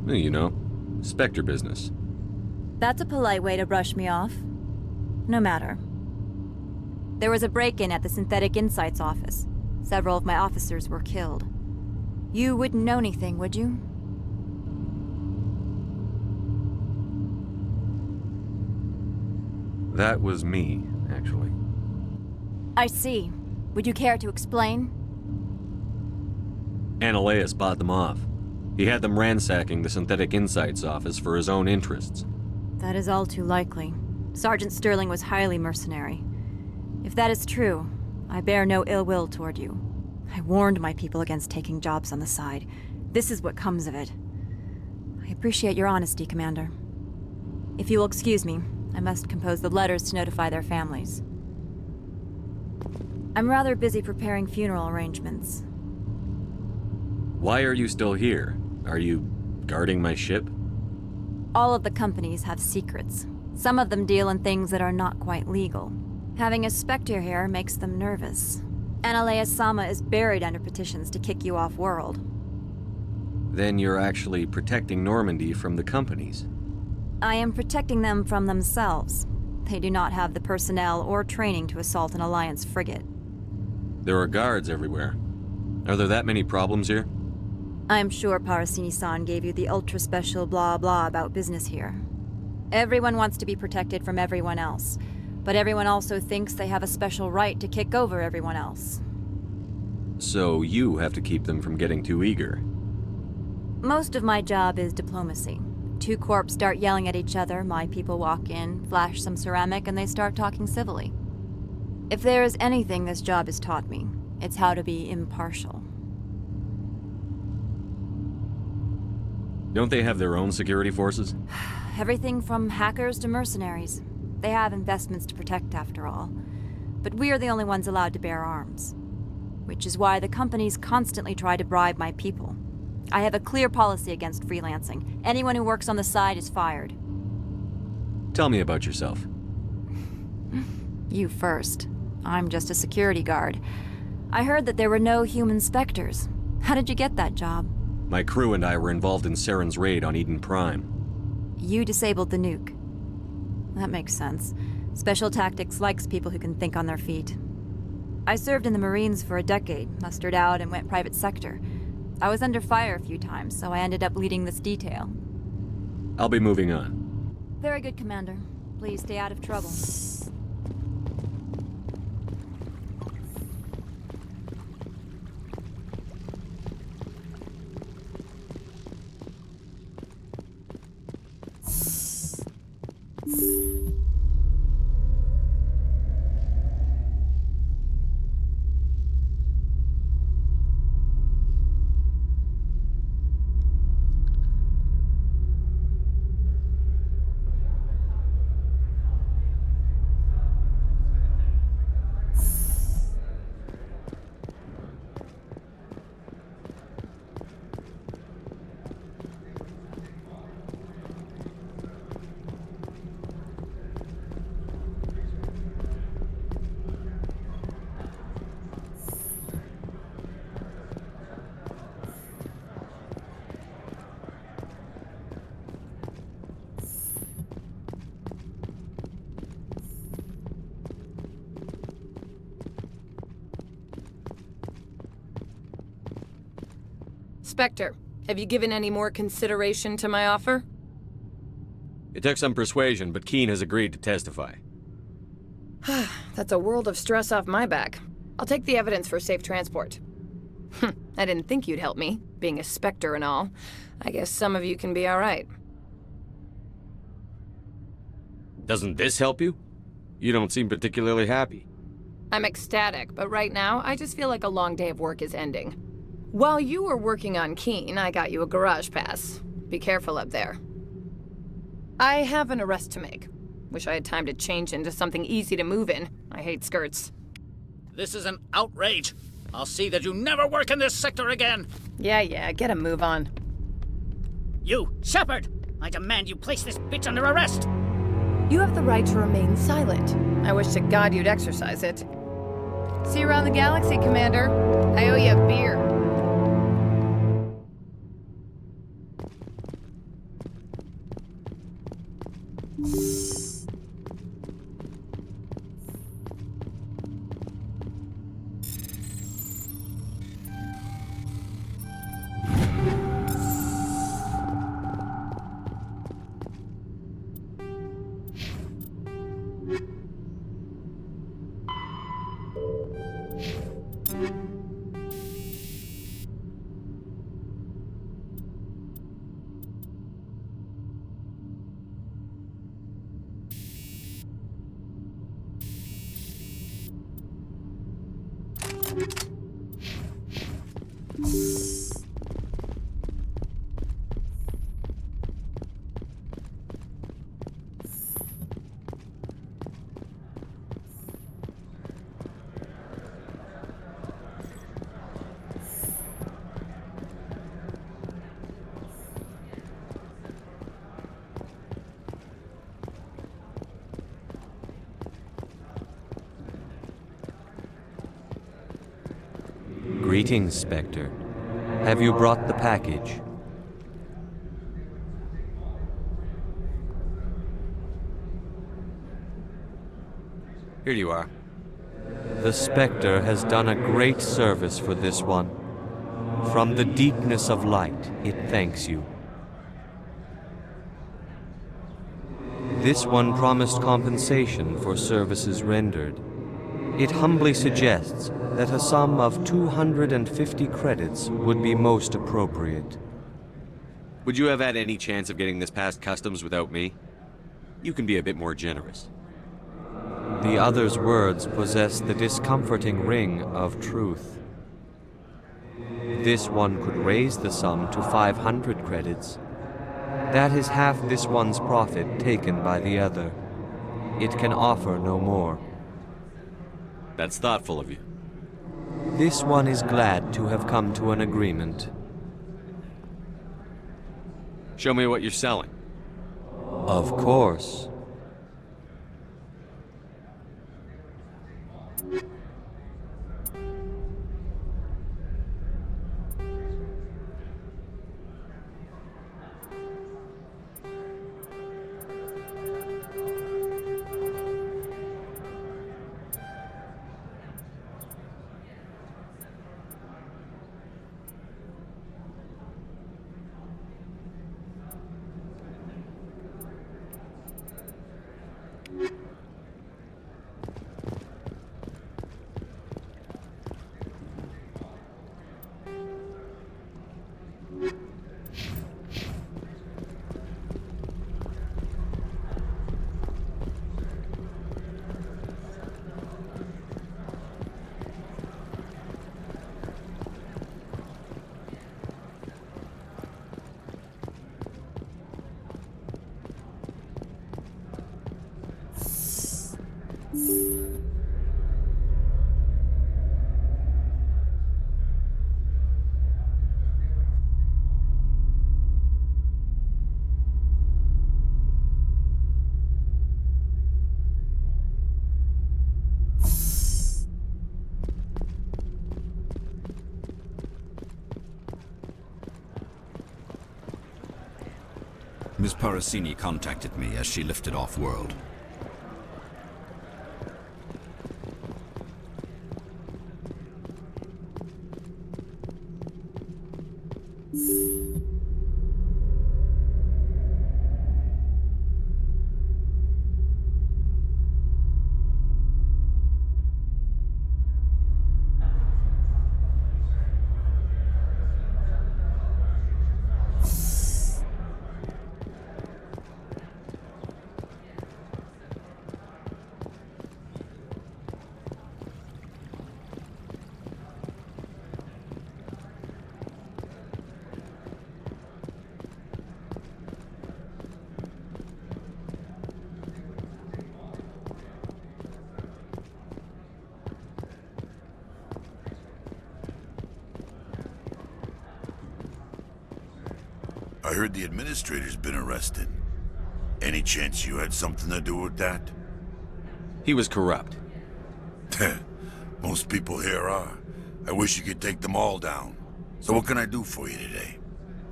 You know, Spectre business. That's a polite way to brush me off. No matter. There was a break-in at the Synthetic Insights office. Several of my officers were killed. You wouldn't know anything, would you? That was me, actually. I see. Would you care to explain? Analeus bought them off. He had them ransacking the Synthetic Insights office for his own interests. That is all too likely. Sergeant Sterling was highly mercenary. If that is true, I bear no ill will toward you. I warned my people against taking jobs on the side. This is what comes of it. I appreciate your honesty, Commander. If you will excuse me, I must compose the letters to notify their families. I'm rather busy preparing funeral arrangements. Why are you still here? Are you guarding my ship? All of the companies have secrets. Some of them deal in things that are not quite legal. Having a Spectre here makes them nervous. Analeus Sama is buried under petitions to kick you off-world. Then you're actually protecting Normandy from the companies. I am protecting them from themselves. They do not have the personnel or training to assault an Alliance frigate. There are guards everywhere. Are there that many problems here? I am sure Parasini-san gave you the ultra-special blah-blah about business here. Everyone wants to be protected from everyone else, but everyone also thinks they have a special right to kick over everyone else. So you have to keep them from getting too eager. Most of my job is diplomacy. Two corps start yelling at each other, my people walk in, flash some ceramic, and they start talking civilly. If there is anything this job has taught me, it's how to be impartial. Don't they have their own security forces? Everything from hackers to mercenaries. They have investments to protect, after all. But we are the only ones allowed to bear arms. Which is why the companies constantly try to bribe my people. I have a clear policy against freelancing. Anyone who works on the side is fired. Tell me about yourself. You first. I'm just a security guard. I heard that there were no human Spectres. How did you get that job? My crew and I were involved in Saren's raid on Eden Prime. You disabled the nuke. That makes sense. Special Tactics likes people who can think on their feet. I served in the Marines for a decade, mustered out and went private sector. I was under fire a few times, so I ended up leading this detail. I'll be moving on. Very good, Commander. Please stay out of trouble. Spectre, have you given any more consideration to my offer? It took some persuasion, but Keen has agreed to testify. That's a world of stress off my back. I'll take the evidence for safe transport. I didn't think you'd help me, being a Spectre and all. I guess some of you can be alright. Doesn't this help you? You don't seem particularly happy. I'm ecstatic, but right now, I just feel like a long day of work is ending. While you were working on Keen, I got you a garage pass. Be careful up there. I have an arrest to make. Wish I had time to change into something easy to move in. I hate skirts. This is an outrage. I'll see that you never work in this sector again. Yeah, get a move on. You, Shepard! I demand you place this bitch under arrest! You have the right to remain silent. I wish to God you'd exercise it. See you around the galaxy, Commander. I owe you a beer. Greetings, Spectre. Have you brought the package? Here you are. The Spectre has done a great service for this one. From the deepness of light, it thanks you. This one promised compensation for services rendered. It humbly suggests that a sum of 250 credits would be most appropriate. Would you have had any chance of getting this past customs without me? You can be a bit more generous. The other's words possess the discomforting ring of truth. This one could raise the sum to 500 credits. That is half this one's profit taken by the other. It can offer no more. That's thoughtful of you. This one is glad to have come to an agreement. Show me what you're selling. Of course. Miss Parasini contacted me as she lifted off-world. I heard the administrator's been arrested. Any chance you had something to do with that? He was corrupt. Most people here are. I wish you could take them all down. So what can I do for you today?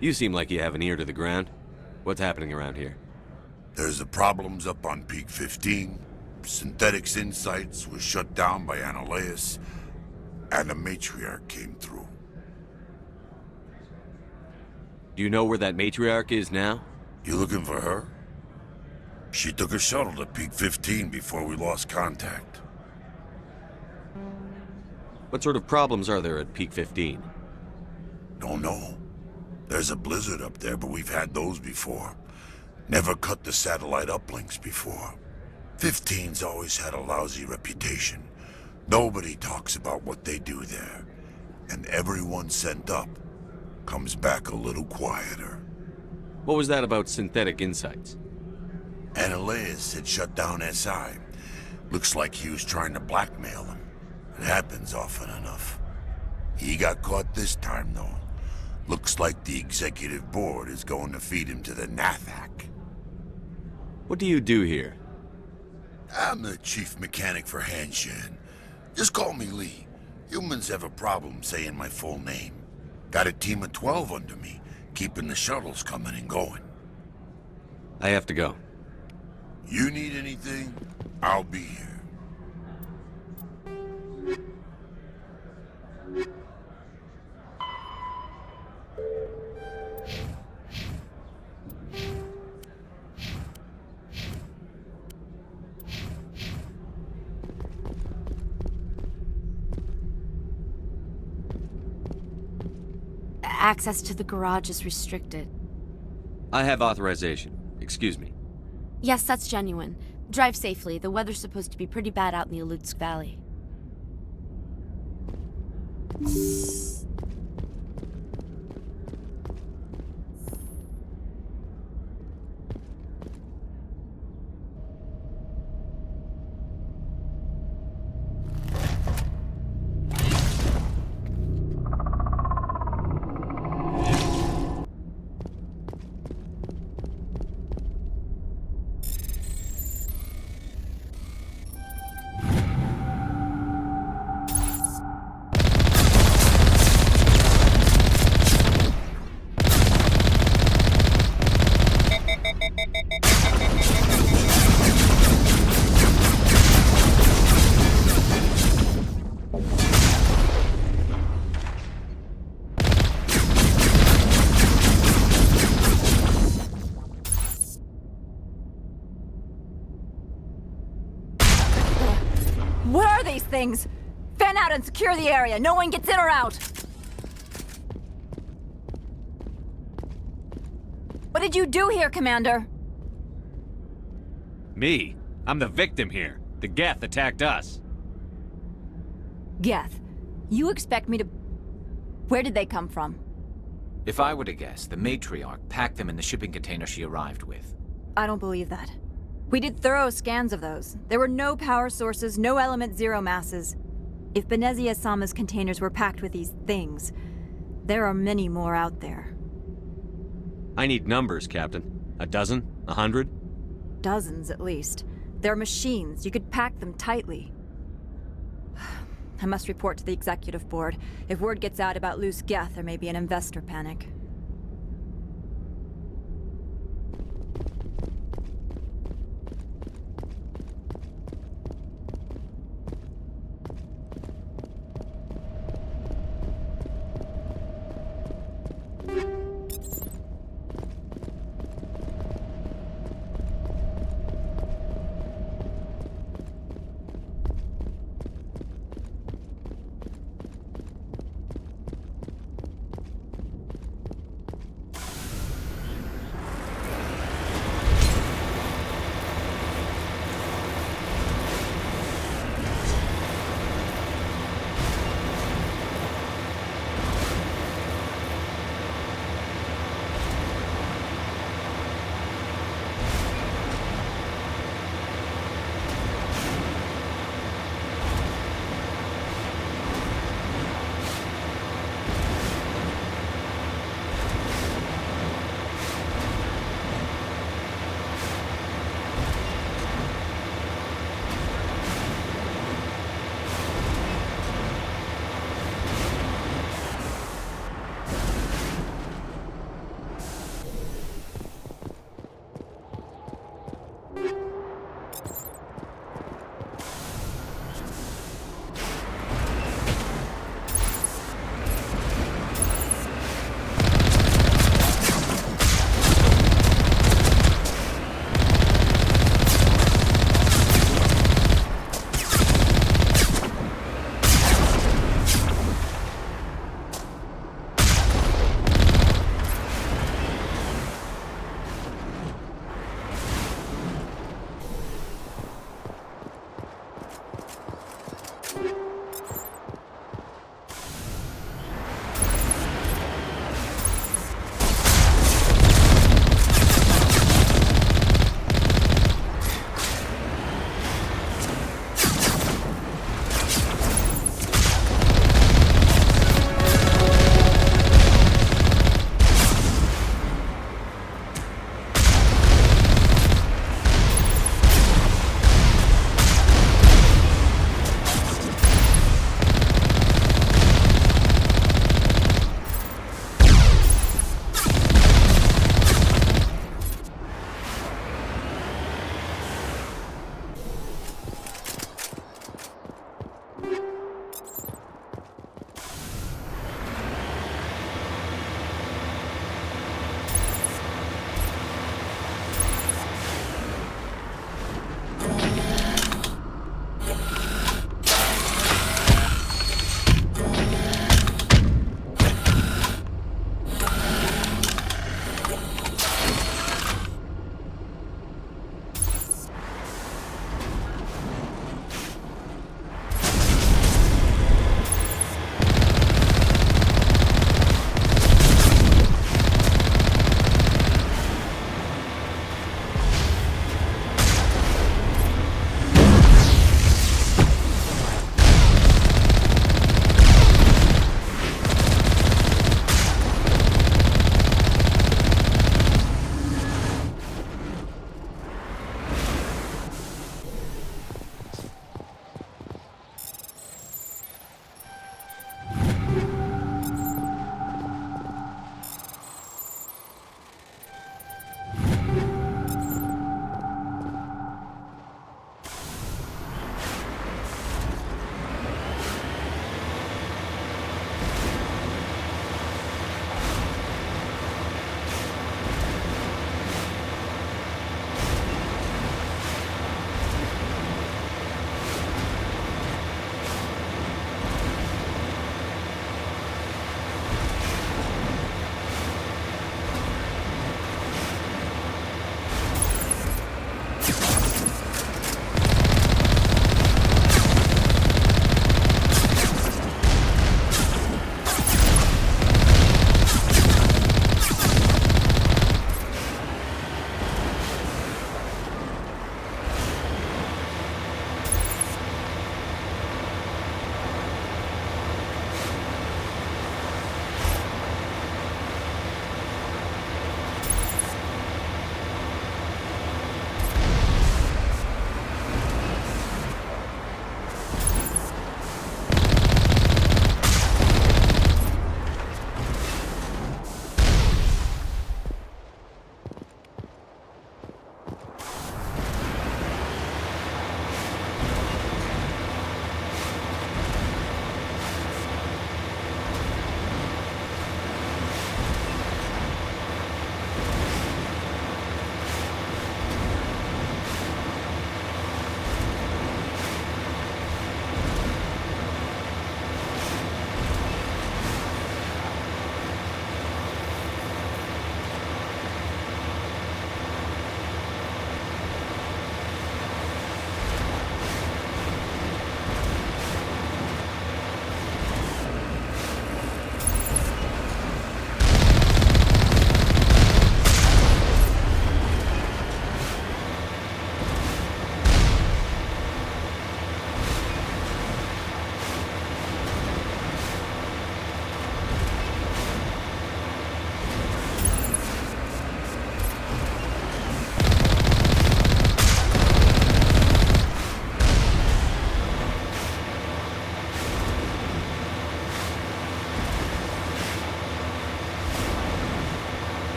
You seem like you have an ear to the ground. What's happening around here? There's the problems up on Peak 15. Synthetics Insights was shut down by Analeus. And the matriarch came through. Do you know where that matriarch is now? You looking for her? She took a shuttle to Peak 15 before we lost contact. What sort of problems are there at Peak 15? Don't know. There's a blizzard up there, but we've had those before. Never cut the satellite uplinks before. 15's always had a lousy reputation. Nobody talks about what they do there, and everyone sent up comes back a little quieter. What was that about synthetic insights? Ananias had shut down SI. Looks like he was trying to blackmail him. It happens often enough. He got caught this time, though. Looks like the executive board is going to feed him to the Nathak. What do you do here? I'm the chief mechanic for Hanshan. Just call me Lee. Humans have a problem saying my full name. Got a team of 12 under me, keeping the shuttles coming and going. I have to go. You need anything, I'll be here. Access to the garage is restricted. I have authorization. Excuse me. Yes, that's genuine. Drive safely. The weather's supposed to be pretty bad out in the Alutsk Valley. What are these things? Fan out and secure the area. No one gets in or out. What did you do here, Commander? Me? I'm the victim here. The Geth attacked us. Geth, you expect me to... Where did they come from? If I were to guess, the matriarch packed them in the shipping container she arrived with. I don't believe that. We did thorough scans of those. There were no power sources, no element zero masses. If Benezia-sama's containers were packed with these things, there are many more out there. I need numbers, Captain. A dozen? 100? Dozens, at least. They're machines. You could pack them tightly. I must report to the executive board. If word gets out about loose Geth, there may be an investor panic.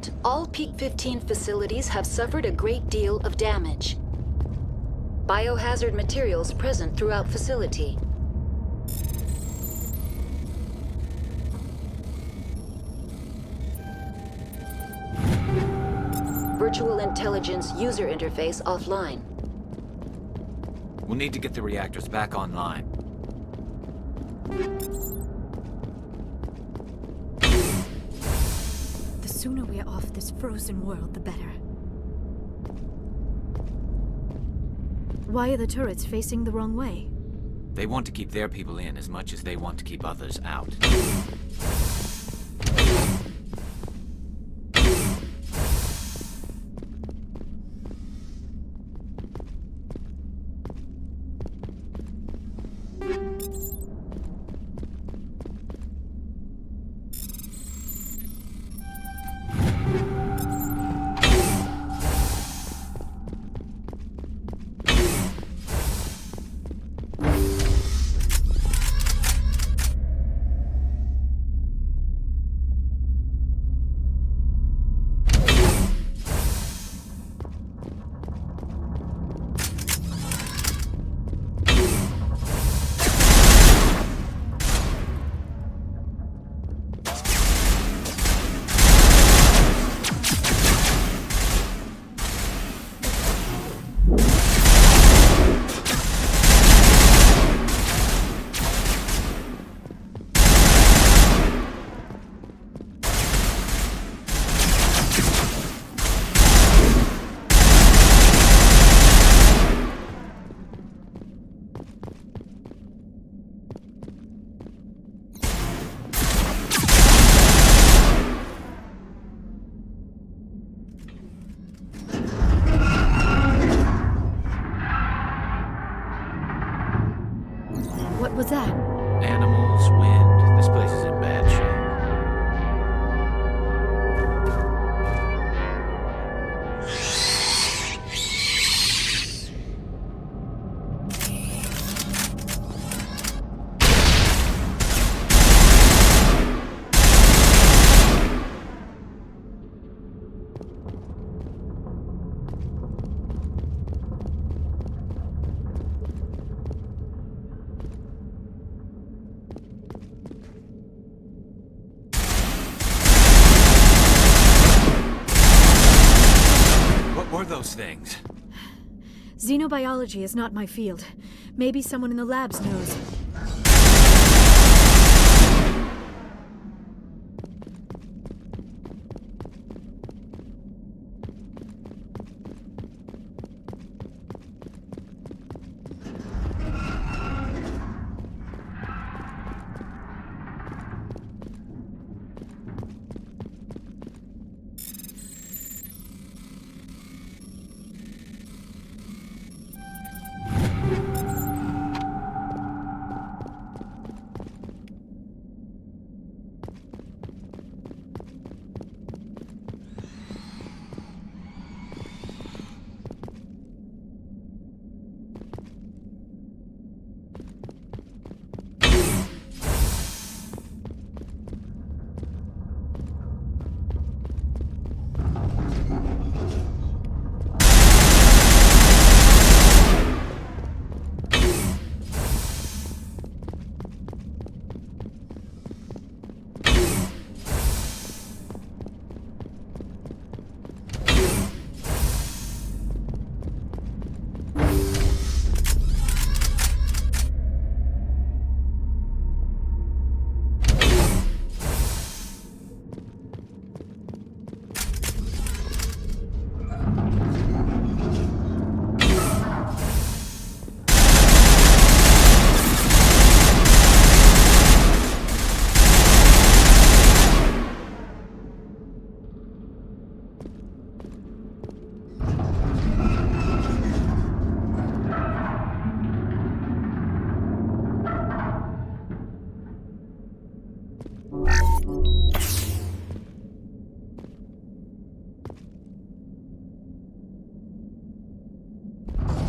report, all Peak 15 facilities have suffered a great deal of damage. Biohazard materials present throughout facility. Virtual intelligence user interface offline. We'll need to get the reactors back online. The sooner we're off this frozen world, the better. Why are the turrets facing the wrong way? They want to keep their people in as much as they want to keep others out. What was that? Animals, wind. This place is in bad shape. What were those things? Xenobiology is not my field. Maybe someone in the labs knows.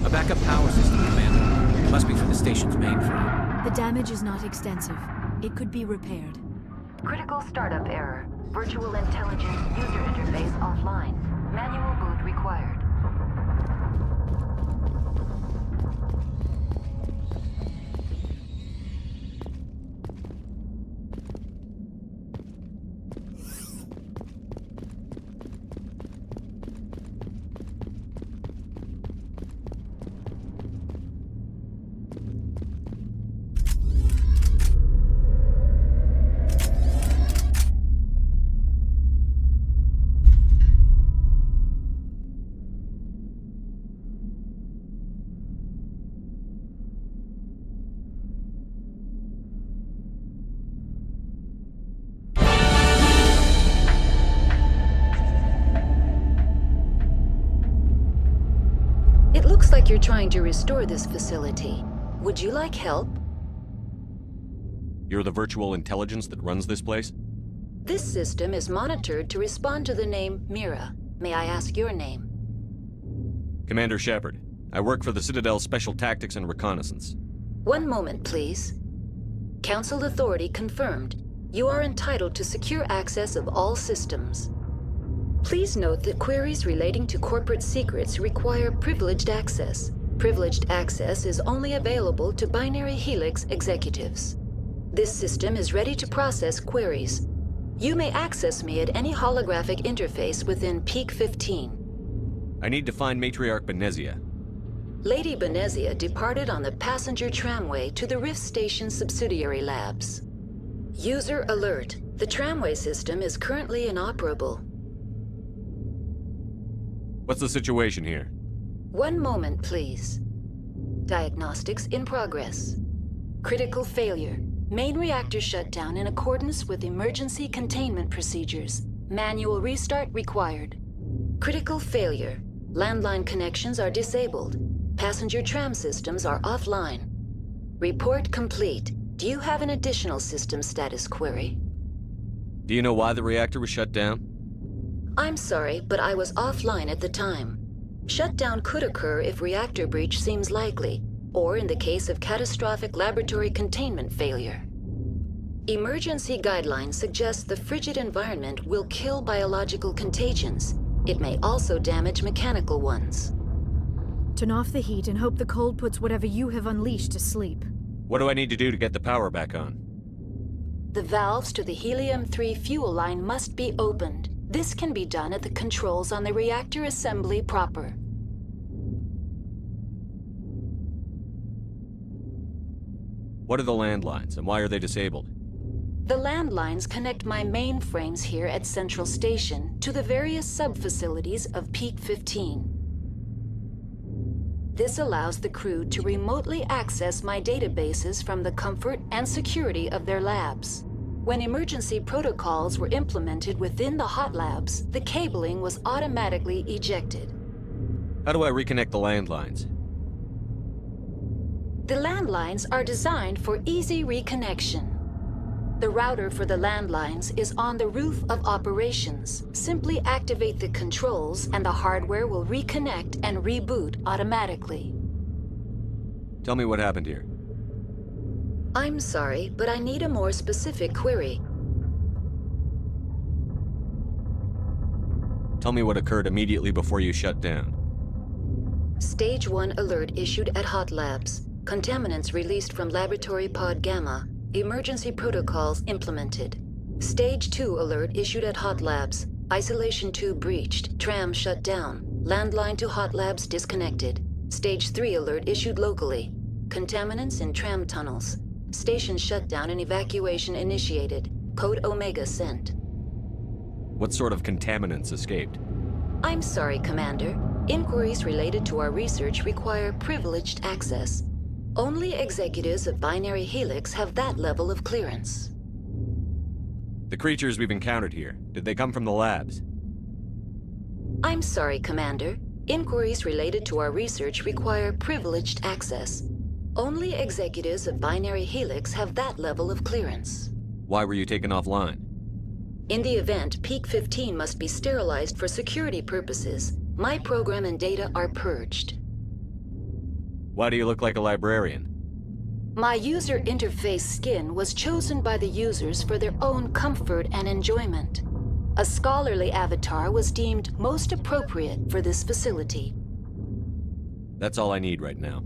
A backup power system, Commander. It must be for the station's mainframe. The damage is not extensive. It could be repaired. Critical startup error. Virtual intelligence user interface offline. Manual boot required. It looks like you're trying to restore this facility. Would you like help? You're the virtual intelligence that runs this place? This system is monitored to respond to the name Mira. May I ask your name? Commander Shepard. I work for the Citadel Special Tactics and Reconnaissance. One moment, please. Council authority confirmed. You are entitled to secure access of all systems. Please note that queries relating to corporate secrets require privileged access. Privileged access is only available to Binary Helix executives. This system is ready to process queries. You may access me at any holographic interface within Peak 15. I need to find Matriarch Benezia. Lady Benezia departed on the passenger tramway to the Rift Station subsidiary labs. User alert. The tramway system is currently inoperable. What's the situation here? One moment, please. Diagnostics in progress. Critical failure. Main reactor shut down in accordance with emergency containment procedures. Manual restart required. Critical failure. Landline connections are disabled. Passenger tram systems are offline. Report complete. Do you have an additional system status query? Do you know why the reactor was shut down? I'm sorry, but I was offline at the time. Shutdown could occur if reactor breach seems likely, or in the case of catastrophic laboratory containment failure. Emergency guidelines suggest the frigid environment will kill biological contagions. It may also damage mechanical ones. Turn off the heat and hope the cold puts whatever you have unleashed to sleep. What do I need to do to get the power back on? The valves to the helium-3 fuel line must be opened. This can be done at the controls on the reactor assembly proper. What are the landlines, and why are they disabled? The landlines connect my mainframes here at Central Station to the various sub-facilities of Peak 15. This allows the crew to remotely access my databases from the comfort and security of their labs. When emergency protocols were implemented within the hot labs, the cabling was automatically ejected. How do I reconnect the landlines? The landlines are designed for easy reconnection. The router for the landlines is on the roof of operations. Simply activate the controls and the hardware will reconnect and reboot automatically. Tell me what happened here. I'm sorry, but I need a more specific query. Tell me what occurred immediately before you shut down. Stage 1 alert issued at Hot Labs. Contaminants released from Laboratory Pod Gamma. Emergency protocols implemented. Stage 2 alert issued at Hot Labs. Isolation tube breached. Tram shut down. Landline to Hot Labs disconnected. Stage 3 alert issued locally. Contaminants in tram tunnels. Station shutdown and evacuation initiated. Code Omega sent. What sort of contaminants escaped? I'm sorry, Commander. Inquiries related to our research require privileged access. Only executives of Binary Helix have that level of clearance. The creatures we've encountered here, did they come from the labs? I'm sorry, Commander. Inquiries related to our research require privileged access. Only executives of Binary Helix have that level of clearance. Why were you taken offline? In the event, Peak 15 must be sterilized for security purposes. My program and data are purged. Why do you look like a librarian? My user interface skin was chosen by the users for their own comfort and enjoyment. A scholarly avatar was deemed most appropriate for this facility. That's all I need right now.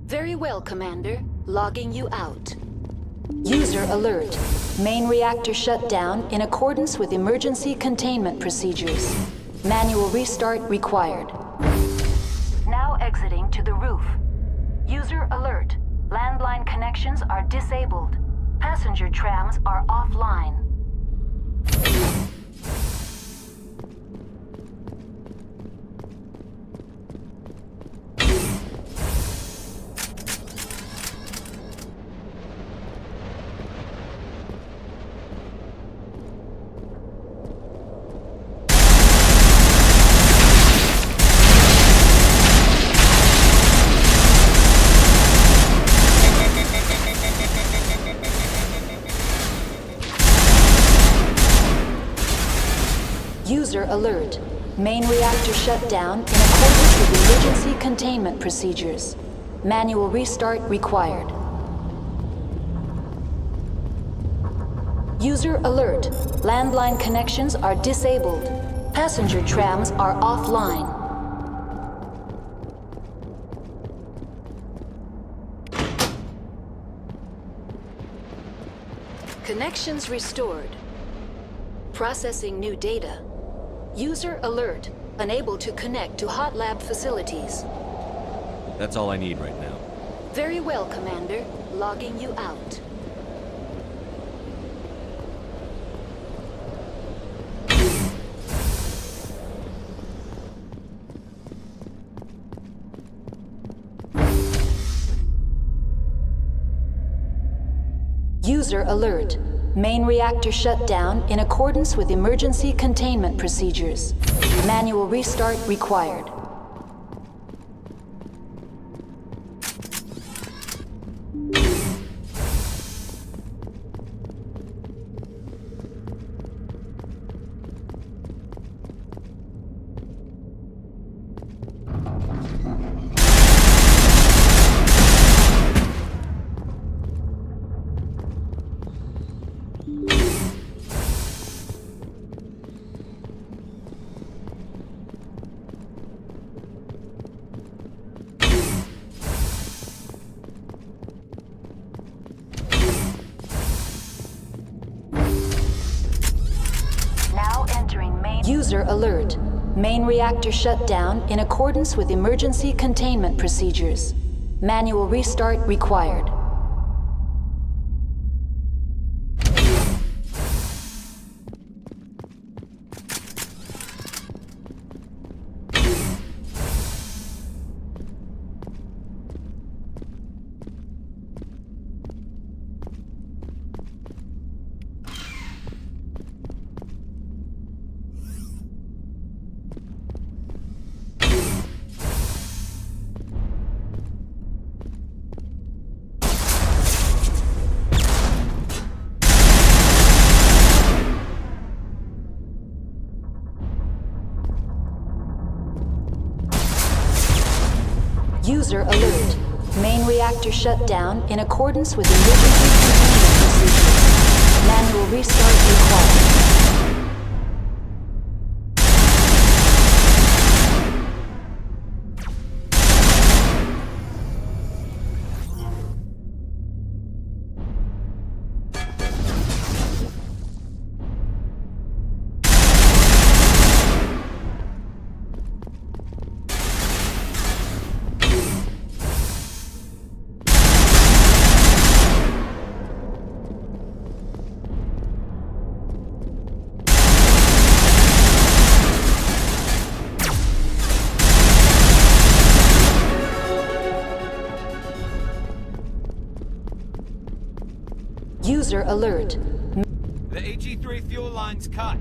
Very well, Commander. Logging you out. User alert. Main reactor shut down in accordance with emergency containment procedures. Manual restart required. Now exiting to the roof. User alert. Landline connections are disabled. Passenger trams are offline. User alert. Main reactor shut down in accordance with emergency containment procedures. Manual restart required. User alert. Landline connections are disabled. Passenger trams are offline. Connections restored. Processing new data. User alert. Unable to connect to hot lab facilities. That's all I need right now. Very well, Commander. Logging you out. User alert. Main reactor shut down in accordance with emergency containment procedures. Manual restart required. User alert. Main reactor shut down in accordance with emergency containment procedures. Manual restart required. User alert. Main reactor shut down in accordance with emergency containment procedures. Manual restart required. User alert. The AG3 fuel line's cut.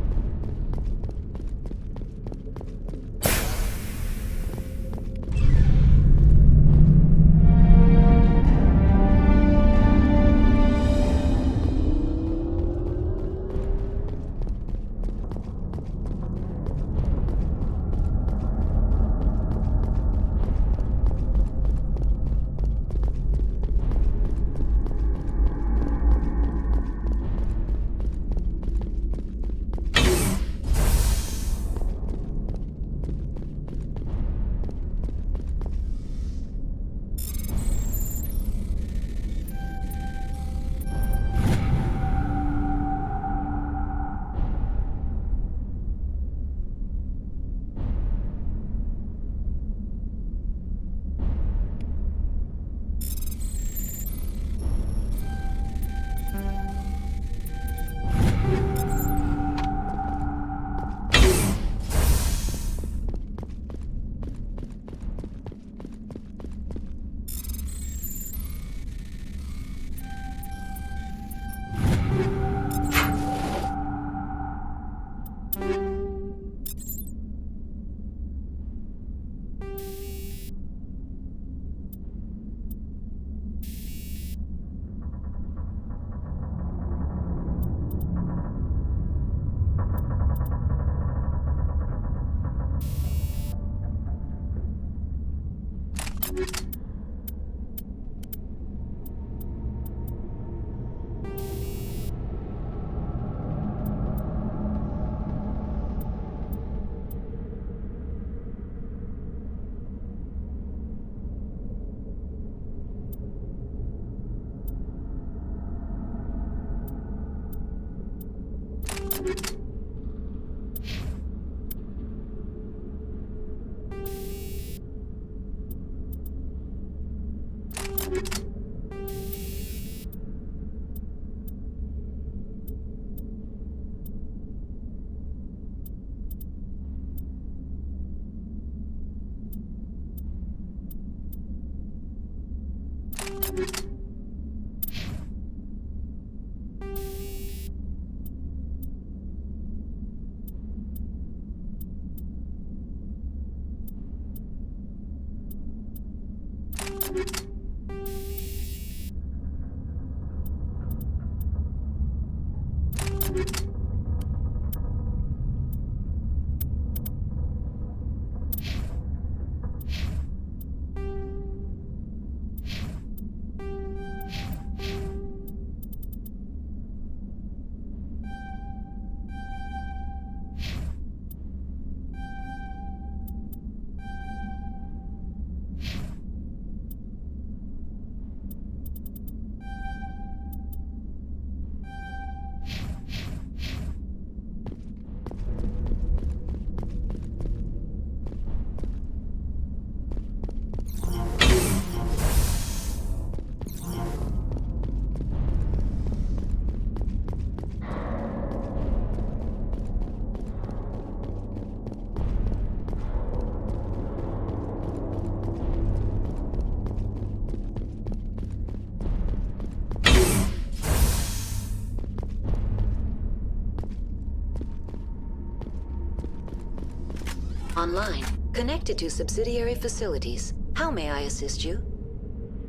Online. Connected to subsidiary facilities. How may I assist you?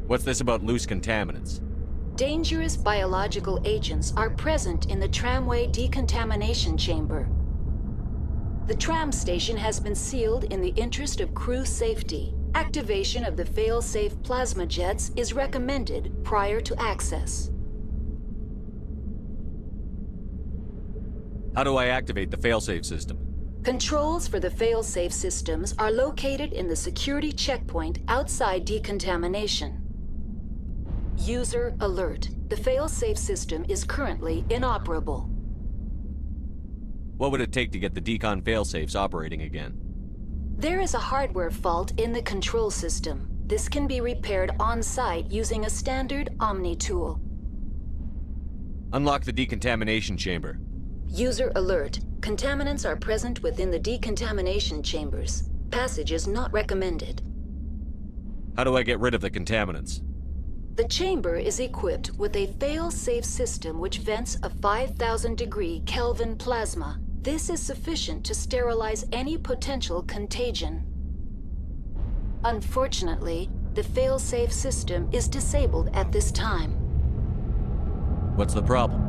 What's this about loose contaminants? Dangerous biological agents are present in the tramway decontamination chamber. The tram station has been sealed in the interest of crew safety. Activation of the fail-safe plasma jets is recommended prior to access. How do I activate the failsafe system? Controls for the fail-safe systems are located in the security checkpoint outside decontamination. User alert. The fail-safe system is currently inoperable. What would it take to get the decon failsafes operating again? There is a hardware fault in the control system. This can be repaired on-site using a standard Omni tool. Unlock the decontamination chamber. User alert. Contaminants are present within the decontamination chambers. Passage is not recommended. How do I get rid of the contaminants? The chamber is equipped with a fail-safe system which vents a 5,000-degree Kelvin plasma. This is sufficient to sterilize any potential contagion. Unfortunately, the fail-safe system is disabled at this time. What's the problem?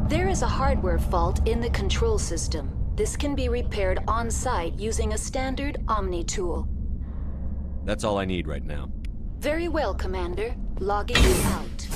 There is a hardware fault in the control system. This can be repaired on-site using a standard Omni tool. That's all I need right now. Very well, Commander. Logging you out.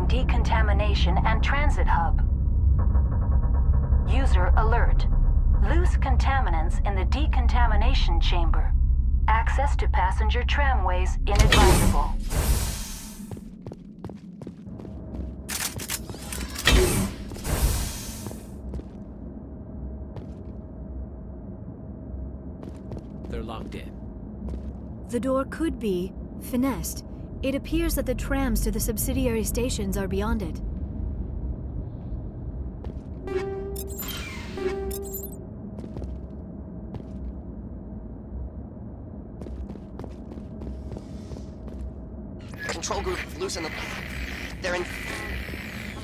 Decontamination and transit hub. User alert. Loose contaminants in the decontamination chamber. Access to passenger tramways inadvisable. They're locked in. The door could be finessed. It appears that the trams to the subsidiary stations are beyond it. control group loosen the... They're in...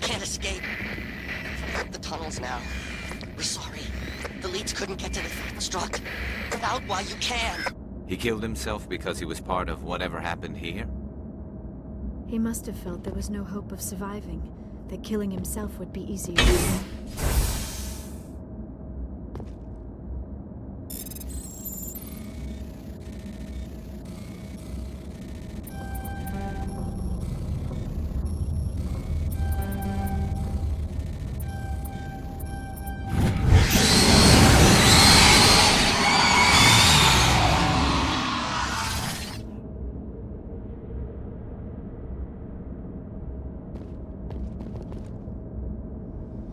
Can't escape. The tunnels now. We're sorry. The leads couldn't get to the struck. Out while you can. He killed himself because he was part of whatever happened here? He must have felt there was no hope of surviving, that killing himself would be easier.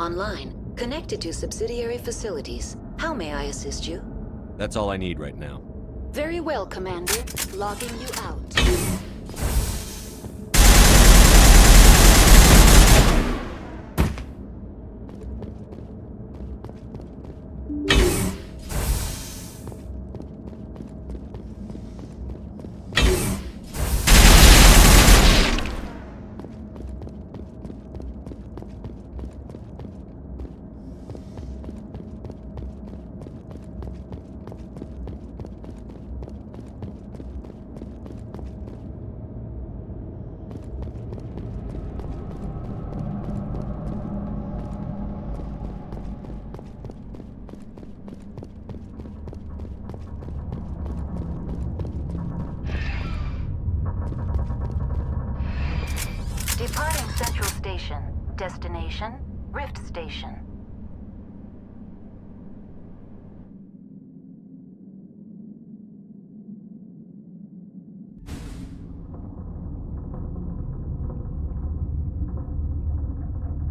Online, connected to subsidiary facilities. How may I assist you? That's all I need right now. Very well, Commander. Logging you out. Departing Central Station. Destination, Rift Station.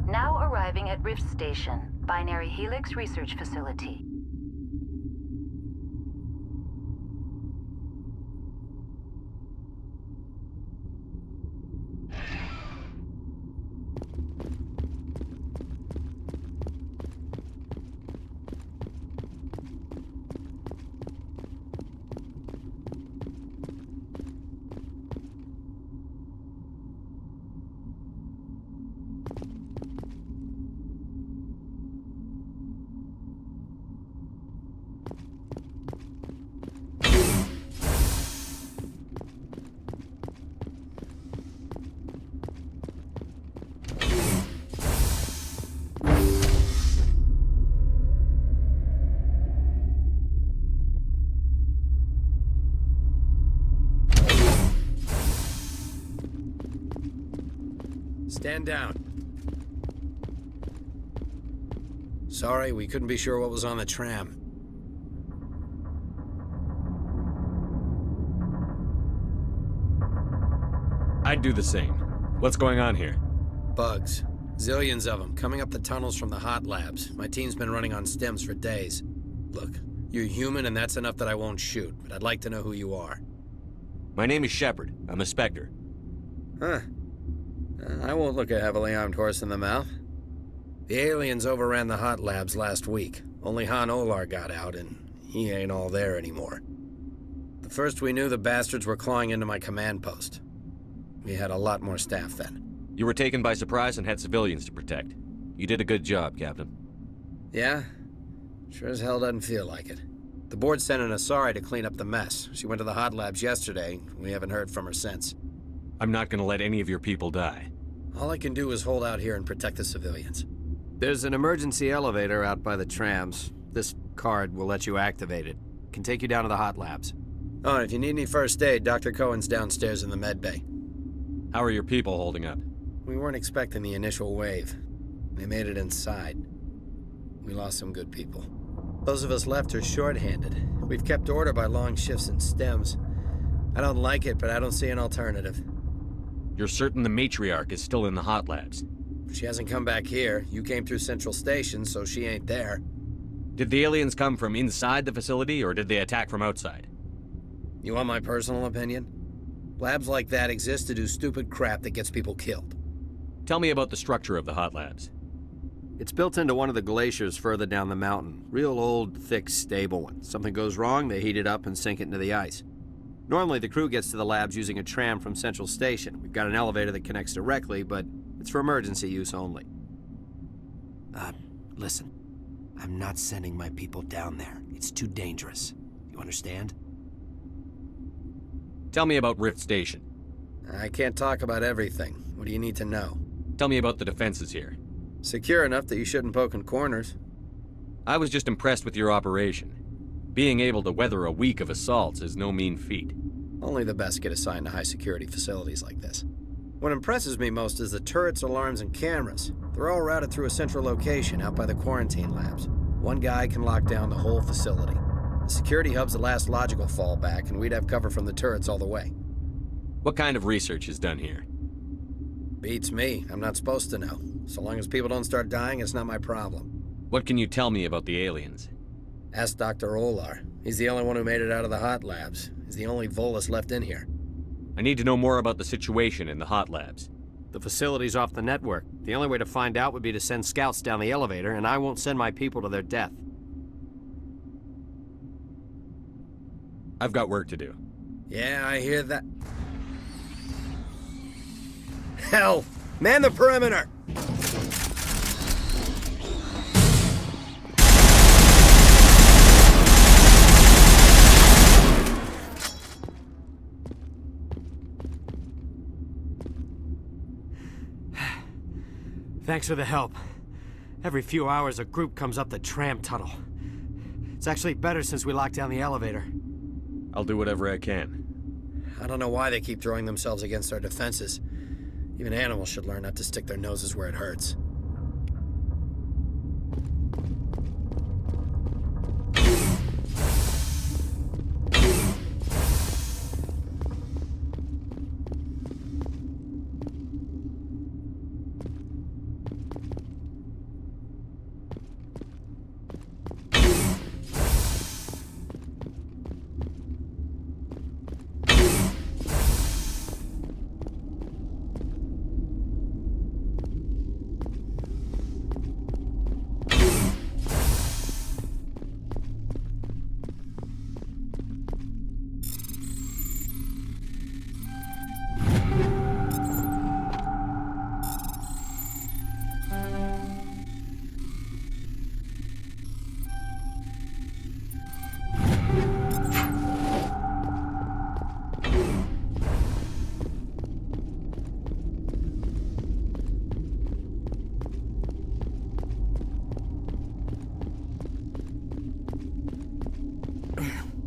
Now arriving at Rift Station, Binary Helix Research Facility. Stand down. Sorry, we couldn't be sure what was on the tram. I'd do the same. What's going on here? Bugs. Zillions of them, coming up the tunnels from the hot labs. My team's been running on stems for days. Look, you're human and that's enough that I won't shoot, but I'd like to know who you are. My name is Shepard. I'm a Spectre. Huh. I won't look a heavily armed horse in the mouth. The aliens overran the hot labs last week. Only Han Olar got out, and he ain't all there anymore. The first we knew, the bastards were clawing into my command post. We had a lot more staff then. You were taken by surprise and had civilians to protect. You did a good job, Captain. Yeah? Sure as hell doesn't feel like it. The board sent an Asari to clean up the mess. She went to the hot labs yesterday. We haven't heard from her since. I'm not gonna let any of your people die. All I can do is hold out here and protect the civilians. There's an emergency elevator out by the trams. This card will let you activate it. Can take you down to the hot labs. Oh, and if you need any first aid, Dr. Cohen's downstairs in the med bay. How are your people holding up? We weren't expecting the initial wave. They made it inside. We lost some good people. Those of us left are short-handed. We've kept order by long shifts and stems. I don't like it, but I don't see an alternative. You're certain the matriarch is still in the hot labs? She hasn't come back here. You came through Central Station, so she ain't there. Did the aliens come from inside the facility, or did they attack from outside? You want my personal opinion? Labs like that exist to do stupid crap that gets people killed. Tell me about the structure of the hot labs. It's built into one of the glaciers further down the mountain. Real old, thick, stable one. Something goes wrong, they heat it up and sink it into the ice. Normally, the crew gets to the labs using a tram from Central Station. We've got an elevator that connects directly, but it's for emergency use only. Listen. I'm not sending my people down there. It's too dangerous. You understand? Tell me about Rift Station. I can't talk about everything. What do you need to know? Tell me about the defenses here. Secure enough that you shouldn't poke in corners. I was just impressed with your operation. Being able to weather a week of assaults is no mean feat. Only the best get assigned to high-security facilities like this. What impresses me most is the turrets, alarms, and cameras. They're all routed through a central location out by the quarantine labs. One guy can lock down the whole facility. The security hub's the last logical fallback, and we'd have cover from the turrets all the way. What kind of research is done here? Beats me. I'm not supposed to know. So long as people don't start dying, it's not my problem. What can you tell me about the aliens? Ask Dr. Olar. He's the only one who made it out of the hot labs. He's the only Volus left in here. I need to know more about the situation in the hot labs. The facility's off the network. The only way to find out would be to send scouts down the elevator, and I won't send my people to their death. I've got work to do. Yeah, I hear that. Hell! Man the perimeter! Thanks for the help. Every few hours, a group comes up the tram tunnel. It's actually better since we locked down the elevator. I'll do whatever I can. I don't know why they keep throwing themselves against our defenses. Even animals should learn not to stick their noses where it hurts.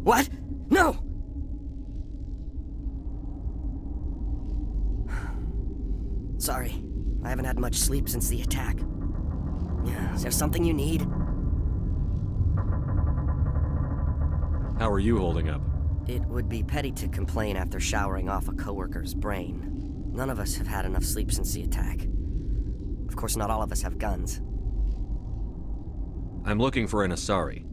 What? No! Sorry. I haven't had much sleep since the attack. Is there something you need? How are you holding up? It would be petty to complain after showering off a coworker's brain. None of us have had enough sleep since the attack. Of course, not all of us have guns. I'm looking for an Asari.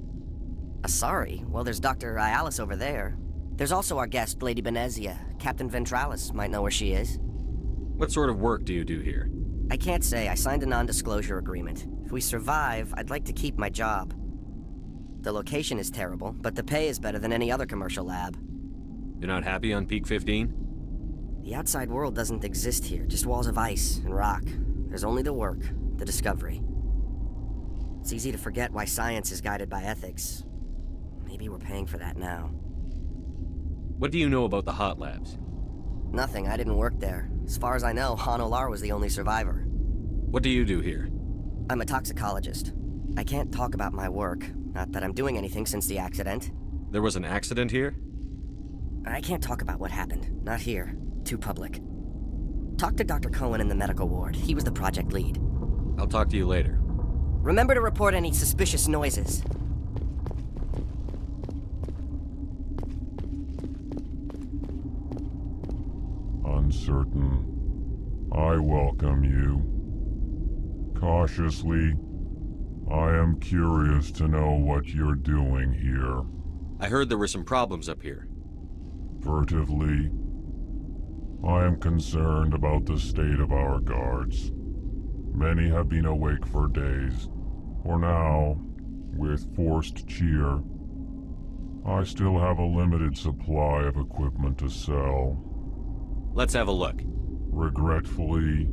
Asari? Well, there's Dr. Ialis over there. There's also our guest, Lady Benezia. Captain Ventralis might know where she is. What sort of work do you do here? I can't say. I signed a non-disclosure agreement. If we survive, I'd like to keep my job. The location is terrible, but the pay is better than any other commercial lab. You're not happy on Peak 15? The outside world doesn't exist here, just walls of ice and rock. There's only the work, the discovery. It's easy to forget why science is guided by ethics. Maybe we're paying for that now. What do you know about the hot labs? Nothing. I didn't work there. As far as I know, Han Olar was the only survivor. What do you do here? I'm a toxicologist. I can't talk about my work. Not that I'm doing anything since the accident. There was an accident here? I can't talk about what happened. Not here. Too public. Talk to Dr. Cohen in the medical ward. He was the project lead. I'll talk to you later. Remember to report any suspicious noises. Uncertain. I welcome you. Cautiously, I am curious to know what you're doing here. I heard there were some problems up here. Furtively, I am concerned about the state of our guards. Many have been awake for days, or now, with forced cheer. I still have a limited supply of equipment to sell. Let's have a look. Regretfully,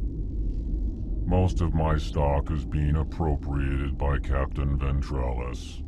most of my stock is being appropriated by Captain Ventralis.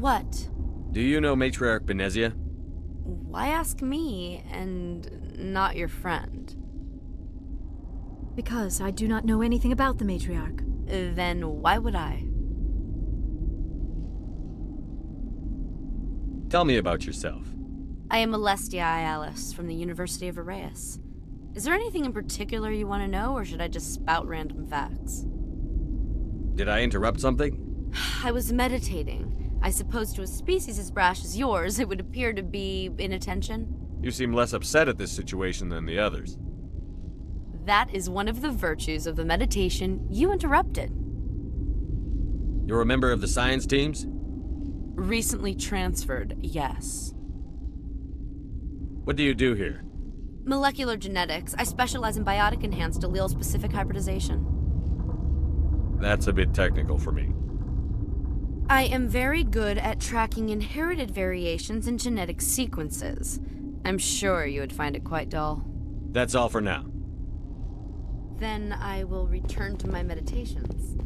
What? Do you know Matriarch Benezia? Why ask me, and not your friend? Because I do not know anything about the Matriarch. Then why would I? Tell me about yourself. I am Alestia Alice from the University of Arraeus. Is there anything in particular you want to know, or should I just spout random facts? Did I interrupt something? I was meditating. I suppose to a species as brash as yours, it would appear to be inattention. You seem less upset at this situation than the others. That is one of the virtues of the meditation you interrupted. You're a member of the science teams? Recently transferred, yes. What do you do here? Molecular genetics. I specialize in biotic-enhanced allele-specific hybridization. That's a bit technical for me. I am very good at tracking inherited variations in genetic sequences. I'm sure you would find it quite dull. That's all for now. Then I will return to my meditations.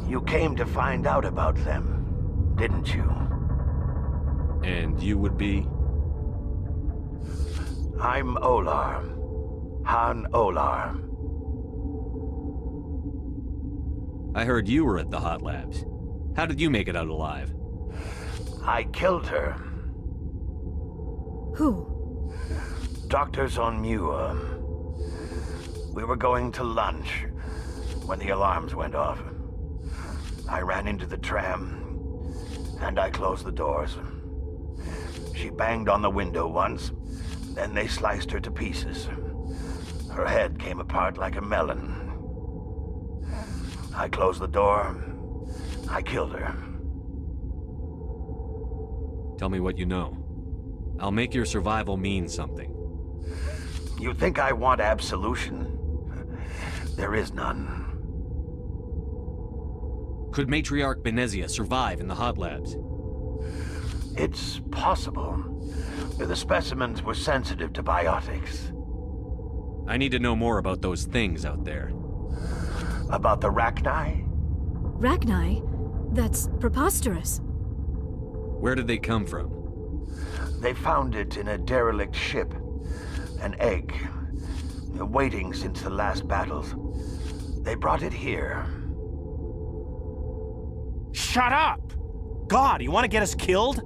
You came to find out about them, didn't you? And you would be? I'm Olar. Han Olar. I heard you were at the Hot Labs. How did you make it out alive? I killed her. Who? Dr. Zonmua. We were going to lunch when the alarms went off. I ran into the tram, and I closed the doors. She banged on the window once, then they sliced her to pieces. Her head came apart like a melon. I closed the door. I killed her. Tell me what you know. I'll make your survival mean something. You think I want absolution? There is none. Could Matriarch Benezia survive in the Hot Labs? It's possible. The specimens were sensitive to biotics. I need to know more about those things out there. About the Rachni? Rachni? That's preposterous. Where did they come from? They found it in a derelict ship. An egg. Waiting since the last battles. They brought it here. Shut up! God, you want to get us killed?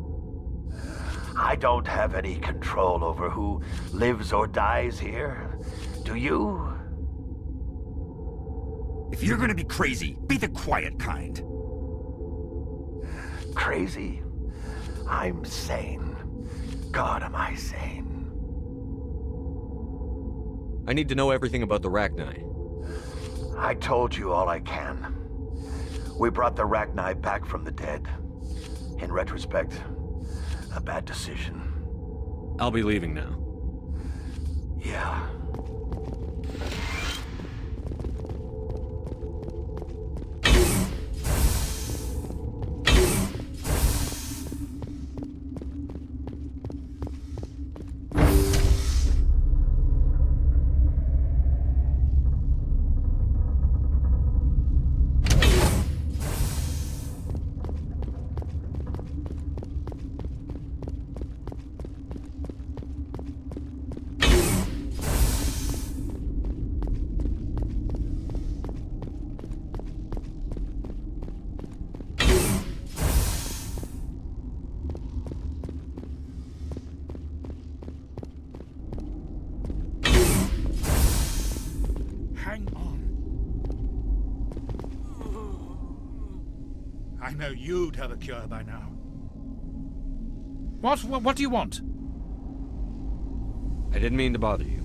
I don't have any control over who lives or dies here. Do you? If you're gonna be crazy, be the quiet kind. Crazy? I'm sane. God, am I sane. I need to know everything about the Rachni. I told you all I can. We brought the Rachni back from the dead. In retrospect, a bad decision. I'll be leaving now. Yeah. I know you'd have a cure by now. What do you want? I didn't mean to bother you.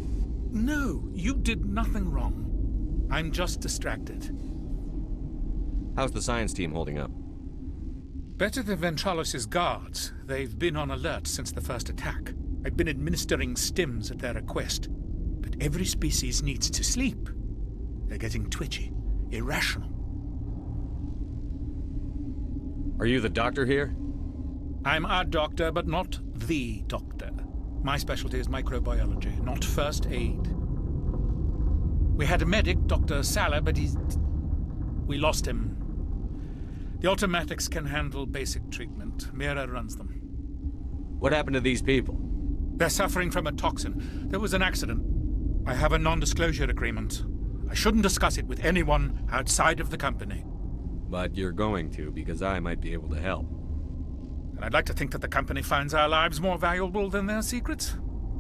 No, you did nothing wrong. I'm just distracted. How's the science team holding up? Better than Ventralos's guards. They've been on alert since the first attack. I've been administering stims at their request. But every species needs to sleep. They're getting twitchy, irrational. Are you the doctor here? I'm a doctor, but not the doctor. My specialty is microbiology, not first aid. We had a medic, Dr. Salah, but we lost him. The automatics can handle basic treatment. Mira runs them. What happened to these people? They're suffering from a toxin. There was an accident. I have a non-disclosure agreement. I shouldn't discuss it with anyone outside of the company. But you're going to, because I might be able to help. And I'd like to think that the company finds our lives more valuable than their secrets.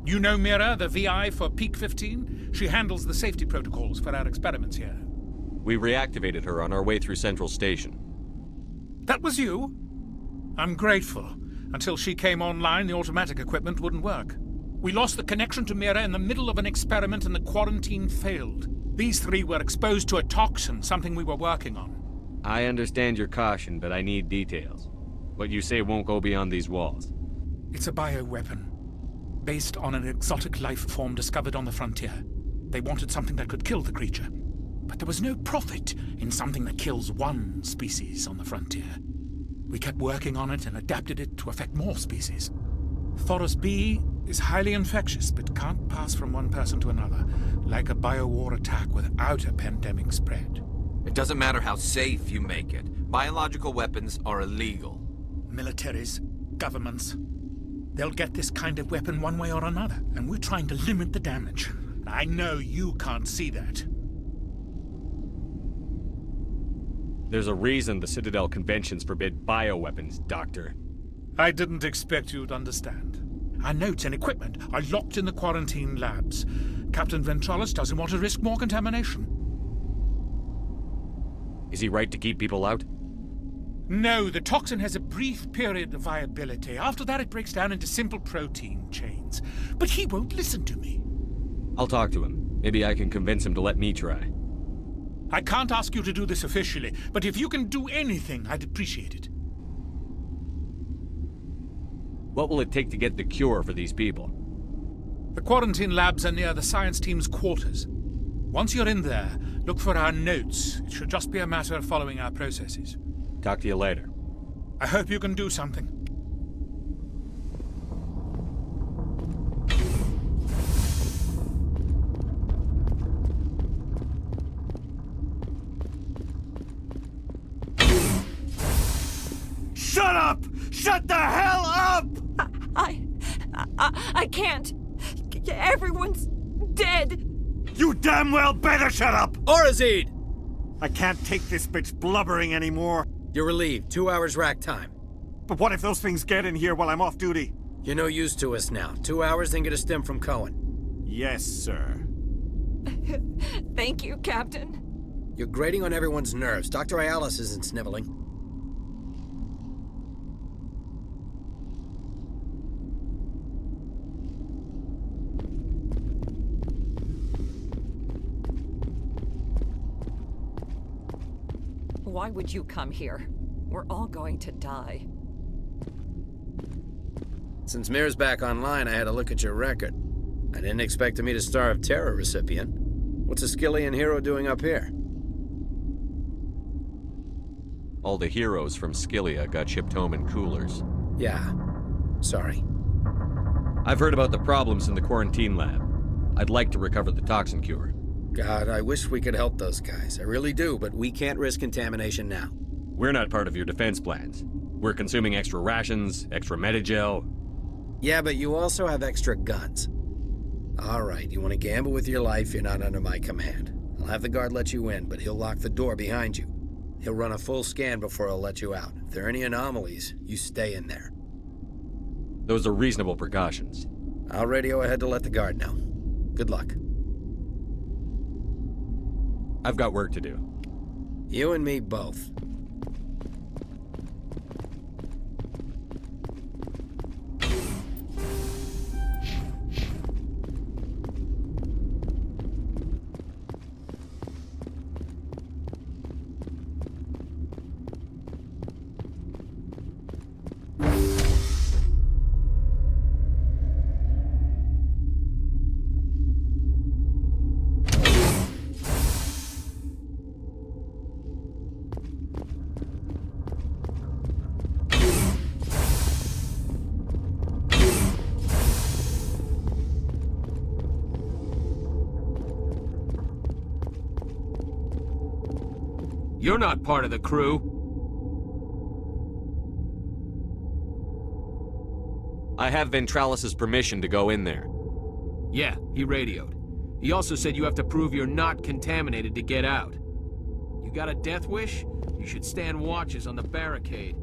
You know Mira, the VI for Peak 15? She handles the safety protocols for our experiments here. We reactivated her on our way through Central Station. That was you? I'm grateful. Until she came online, the automatic equipment wouldn't work. We lost the connection to Mira in the middle of an experiment and the quarantine failed. These three were exposed to a toxin, something we were working on. I understand your caution, but I need details. What you say won't go beyond these walls. It's a bioweapon, based on an exotic life form discovered on the frontier. They wanted something that could kill the creature. But there was no profit in something that kills one species on the frontier. We kept working on it and adapted it to affect more species. Thoros B is highly infectious, but can't pass from one person to another, like a biowar attack without a pandemic spread. It doesn't matter how safe you make it. Biological weapons are illegal. Militaries, governments, they'll get this kind of weapon one way or another, and we're trying to limit the damage. I know you can't see that. There's a reason the Citadel conventions forbid bioweapons, Doctor. I didn't expect you'd understand. Our notes and equipment are locked in the quarantine labs. Captain Ventralos doesn't want to risk more contamination. Is he right to keep people out? No, the toxin has a brief period of viability. After that, it breaks down into simple protein chains. But he won't listen to me. I'll talk to him. Maybe I can convince him to let me try. I can't ask you to do this officially, but if you can do anything, I'd appreciate it. What will it take to get the cure for these people? The quarantine labs are near the science team's quarters. Once you're in there, look for our notes. It should just be a matter of following our processes. Talk to you later. I hope you can do something. Shut up! Shut the hell up! I can't. Everyone's dead. You damn well better shut up! Orazid! I can't take this bitch blubbering anymore. You're relieved. 2 hours rack time. But what if those things get in here while I'm off duty? You're no use to us now. 2 hours, then get a stim from Cohen. Yes, sir. Thank you, Captain. You're grating on everyone's nerves. Dr. Ayalis isn't sniveling. Why would you come here? We're all going to die. Since Mir's back online, I had a look at your record. I didn't expect to meet a Star of Terror recipient. What's a Skyllian hero doing up here? All the heroes from Skyllia got shipped home in coolers. Yeah. Sorry. I've heard about the problems in the quarantine lab. I'd like to recover the toxin cure. God, I wish we could help those guys. I really do, but we can't risk contamination now. We're not part of your defense plans. We're consuming extra rations, extra Medigel. Yeah, but you also have extra guns. All right, you want to gamble with your life, you're not under my command. I'll have the guard let you in, but he'll lock the door behind you. He'll run a full scan before he'll let you out. If there are any anomalies, you stay in there. Those are reasonable precautions. I'll radio ahead to let the guard know. Good luck. I've got work to do. You and me both. You're not part of the crew. I have Ventralis's permission to go in there. Yeah, he radioed. He also said you have to prove you're not contaminated to get out. You got a death wish? You should stand watches on the barricade.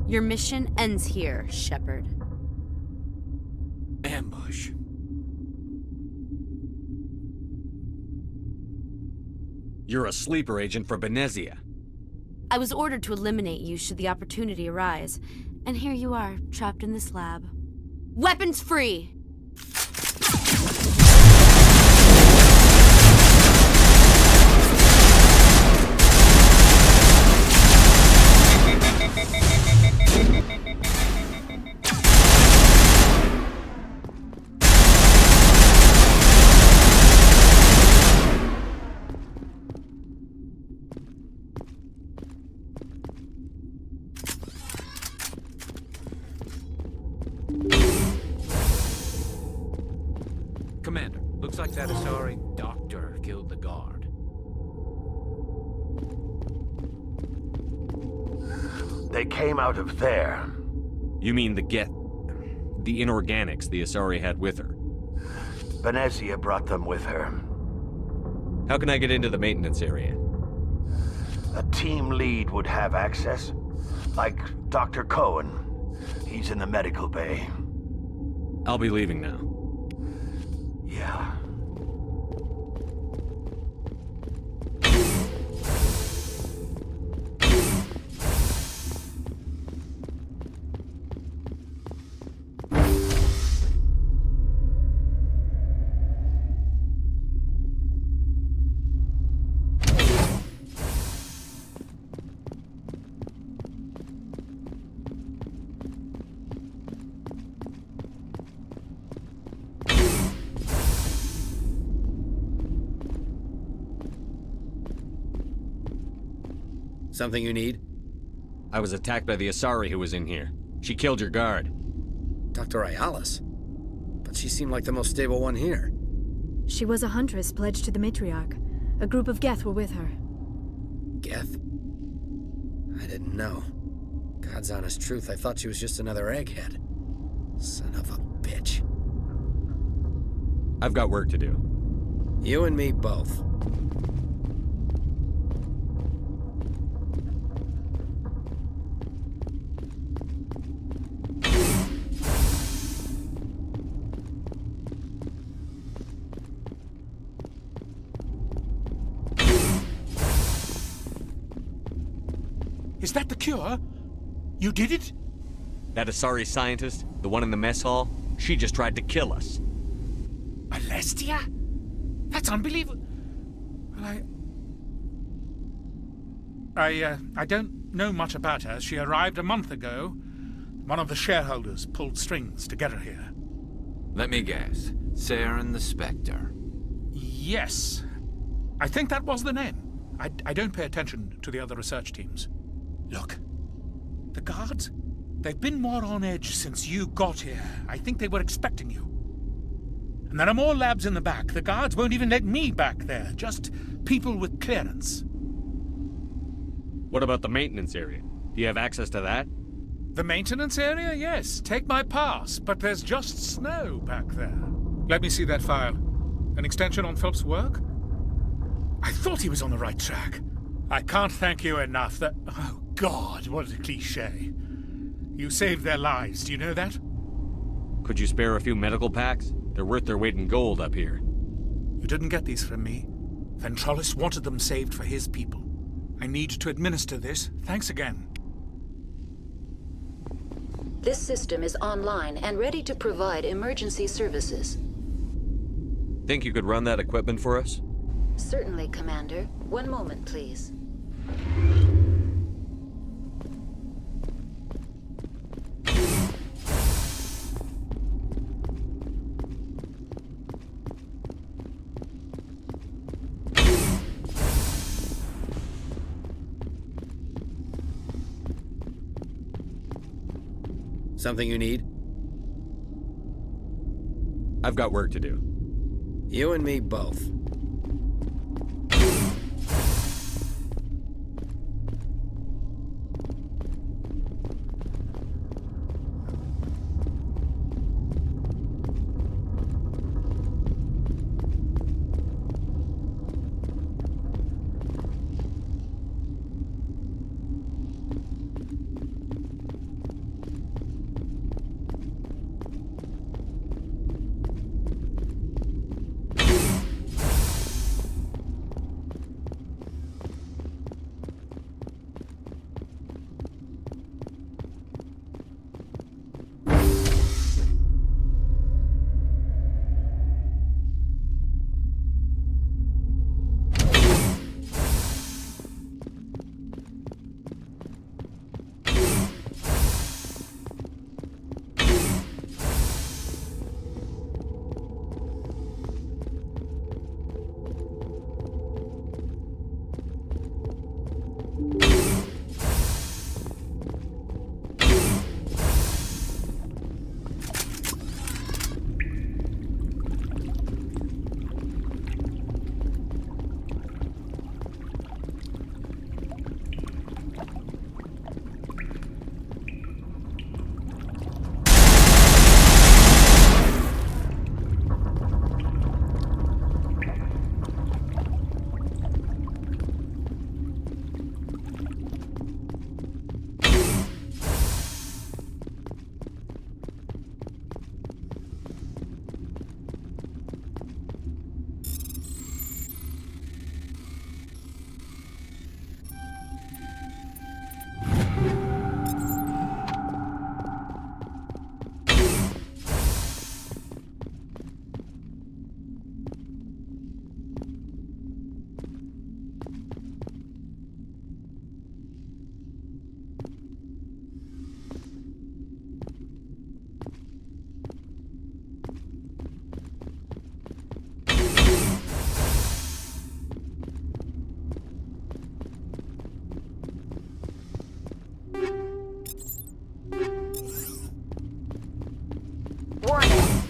Your mission ends here, Shepard. Ambush. You're a sleeper agent for Benezia. I was ordered to eliminate you should the opportunity arise, and here you are, trapped in this lab. Weapons free! Commander, looks like that Asari doctor killed the guard. They came out of there. You mean the inorganics the Asari had with her? Venezia brought them with her. How can I get into the maintenance area? A team lead would have access. Like Dr. Cohen. He's in the medical bay. I'll be leaving now. Yeah. Something you need? I was attacked by the Asari who was in here. She killed your guard. Dr. Ayalis? But she seemed like the most stable one here. She was a huntress pledged to the matriarch. A group of Geth were with her. Geth? I didn't know. God's honest truth, I thought she was just another egghead. Son of a bitch. I've got work to do. You and me both. Is that the cure? You did it? That Asari scientist, the one in the mess hall, she just tried to kill us. Alestia? That's unbelievable. Well, I don't know much about her. She arrived a month ago. One of the shareholders pulled strings to get her here. Let me guess. Saren the Spectre. Yes. I think that was the name. I don't pay attention to the other research teams. Look, the guards, they've been more on edge since you got here. I think they were expecting you. And there are more labs in the back. The guards won't even let me back there. Just people with clearance. What about the maintenance area? Do you have access to that? The maintenance area? Yes. Take my pass. But there's just snow back there. Let me see that file. An extension on Phelps' work? I thought he was on the right track. I can't thank you enough. Oh, God, what a cliché. You saved their lives. Do you know that? Could you spare a few medical packs? They're worth their weight in gold up here. You didn't get these from me. Ventrolis wanted them saved for his people. I need to administer this. Thanks again. This system is online and ready to provide emergency services. Think you could run that equipment for us? Certainly, Commander. One moment, please. Something you need? I've got work to do. You and me both.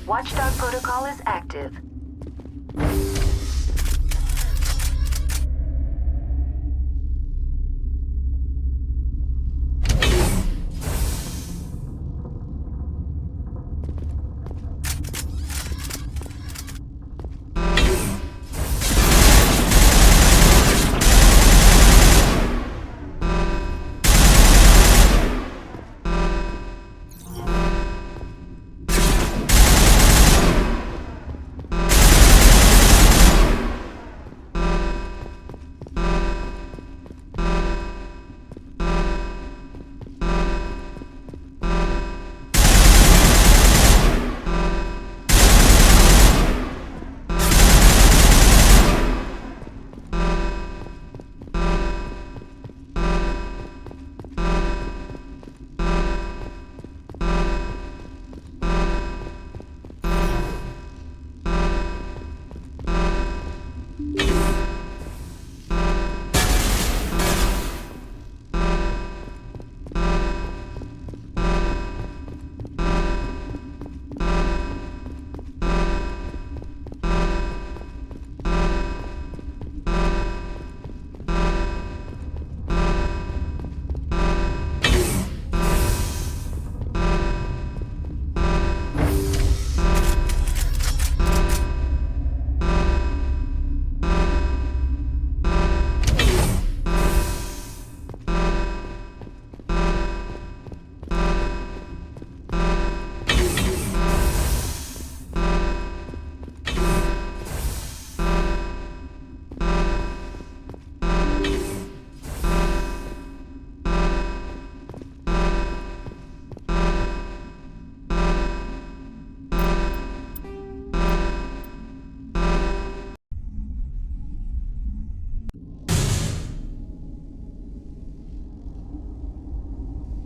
Watchdog protocol is active.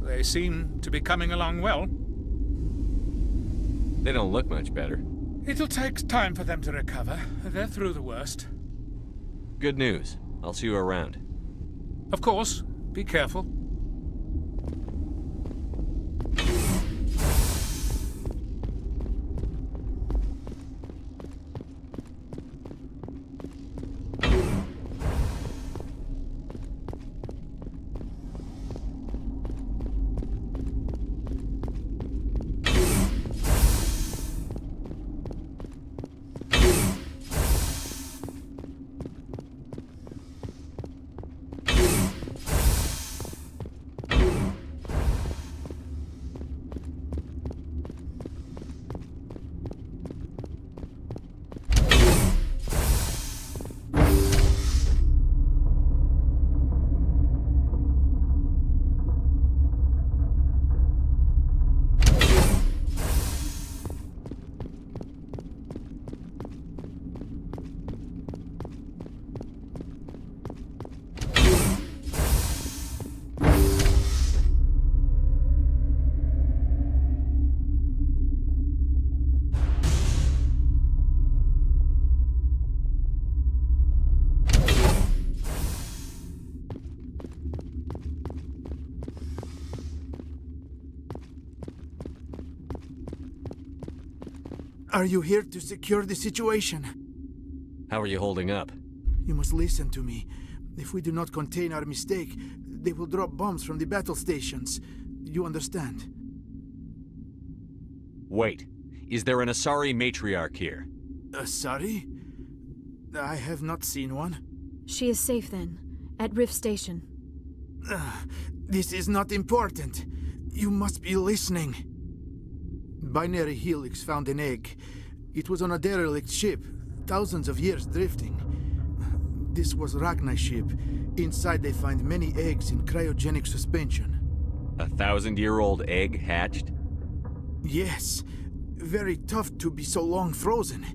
They seem to be coming along well. They don't look much better. It'll take time for them to recover. They're through the worst. Good news. I'll see you around. Of course. Be careful. Are you here to secure the situation? How are you holding up? You must listen to me. If we do not contain our mistake, they will drop bombs from the battle stations. You understand? Wait. Is there an Asari matriarch here? Asari? I have not seen one. She is safe then, at Rift Station. This is not important. You must be listening. Binary Helix found an egg. It was on a derelict ship, thousands of years drifting. This was Rachni's ship. Inside they find many eggs in cryogenic suspension. A 1,000-year-old egg hatched? Yes. Very tough to be so long frozen.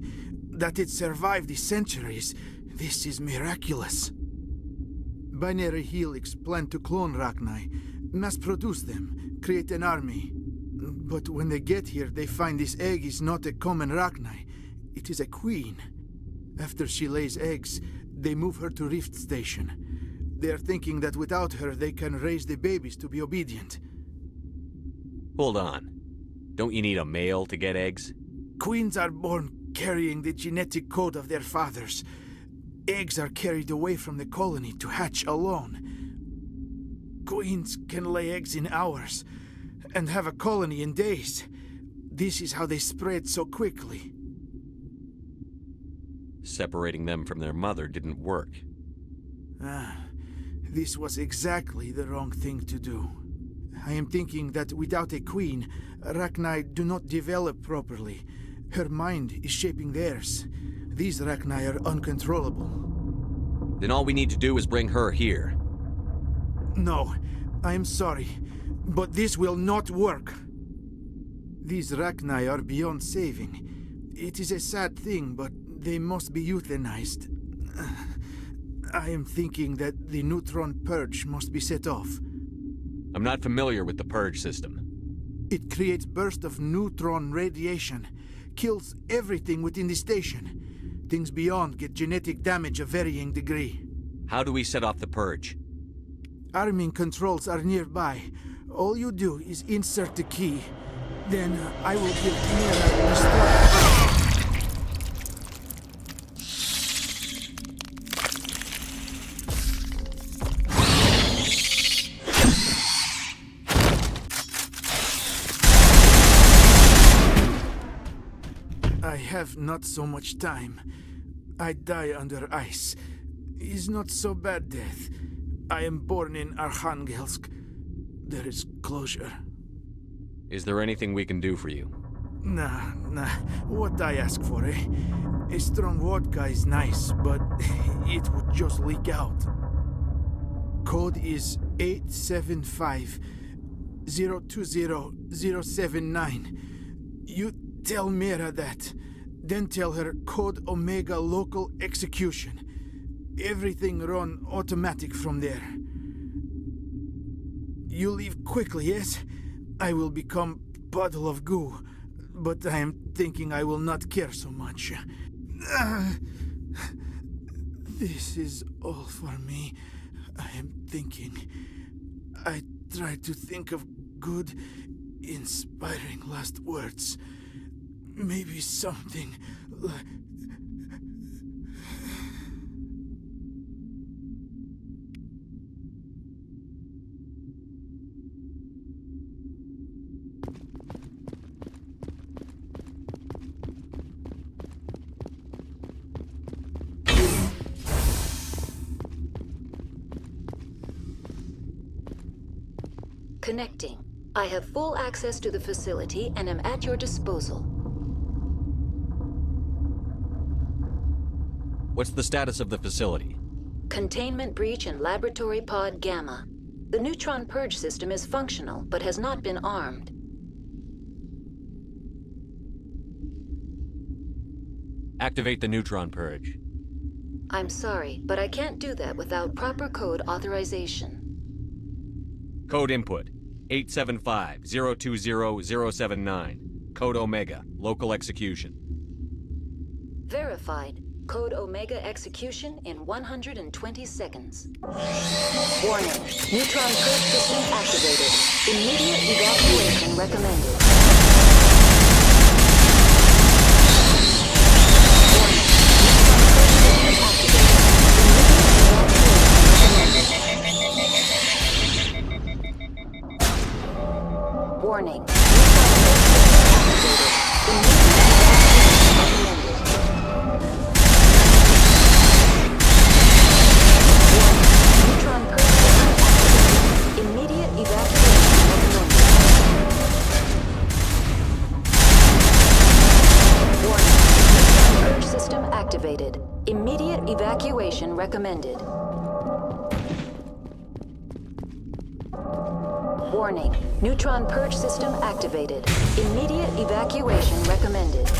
That it survived the centuries, this is miraculous. Binary Helix planned to clone Rachni, mass-produce them, create an army. But when they get here, they find this egg is not a common Rachni. It is a queen. After she lays eggs, they move her to Rift Station. They are thinking that without her, they can raise the babies to be obedient. Hold on. Don't you need a male to get eggs? Queens are born carrying the genetic code of their fathers. Eggs are carried away from the colony to hatch alone. Queens can lay eggs in hours and have a colony in days. This is how they spread so quickly. Separating them from their mother didn't work. This was exactly the wrong thing to do. I am thinking that without a queen, Rachni do not develop properly. Her mind is shaping theirs. These Rachni are uncontrollable. Then all we need to do is bring her here. No, I am sorry, but this will not work. These Rachni are beyond saving. It is a sad thing, but they must be euthanized. I am thinking that the neutron purge must be set off. I'm not familiar with the purge system. It creates bursts of neutron radiation, kills everything within the station. Things beyond get genetic damage of varying degree. How do we set off the purge? Arming controls are nearby. All you do is insert the key. Then I will give Mira the start. I have not so much time. I die under ice. Is not so bad death. I am born in Arkhangelsk. There is closure. Is there anything we can do for you? Nah. What I ask for, eh? A strong vodka is nice, but it would just leak out. Code is 875-020-079. You tell Mira that. Then tell her Code Omega local execution. Everything run automatic from there. You leave quickly, yes? I will become puddle of goo, but I am thinking I will not care so much. This is all for me. I am thinking. I try to think of good, inspiring last words. Maybe something like... Connecting. I have full access to the facility and am at your disposal. What's the status of the facility? Containment breach in Laboratory Pod Gamma. The neutron purge system is functional, but has not been armed. Activate the neutron purge. I'm sorry, but I can't do that without proper code authorization. Code input, 875-020-079. Code Omega, local execution. Verified. Code Omega execution in 120 seconds. Warning. Neutron purge system activated. Immediate evacuation recommended. Warning. Immediate evacuation recommended. Warning. Purge system activated. Immediate evacuation recommended. Warning. Neutron purge system activated. Immediate evacuation recommended.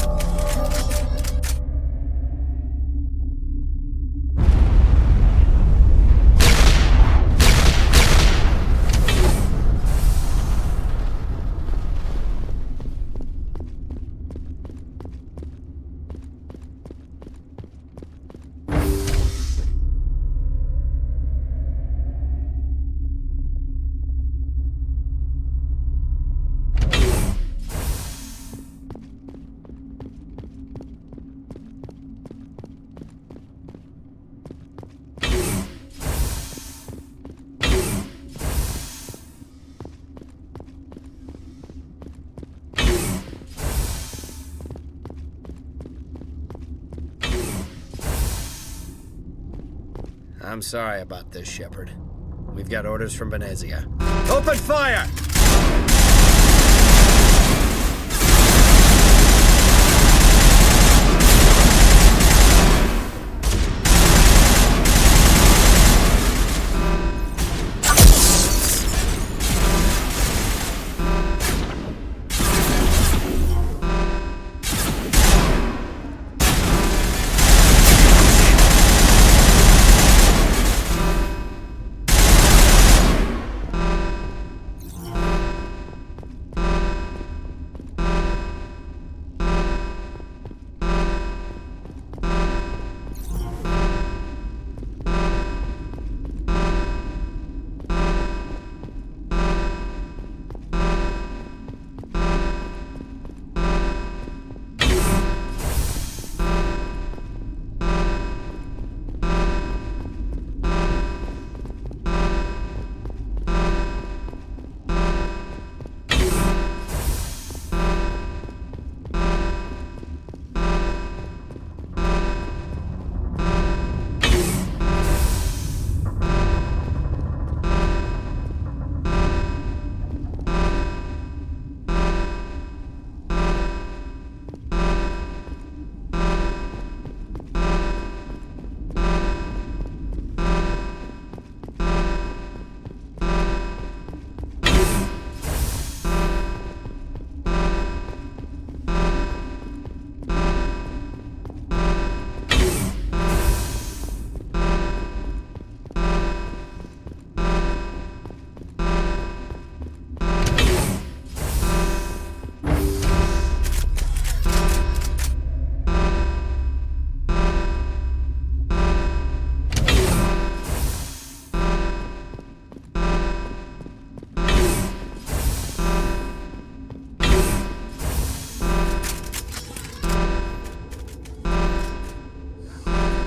I'm sorry about this, Shepard. We've got orders from Venezia. Open fire!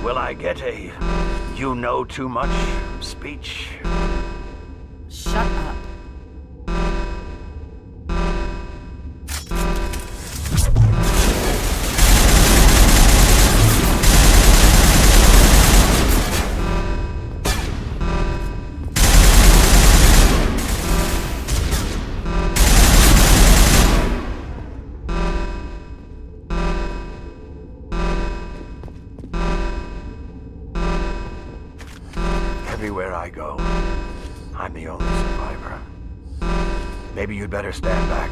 Will I get a "you know too much" speech? Shut up. Everywhere I go, I'm the only survivor. Maybe you'd better stand back.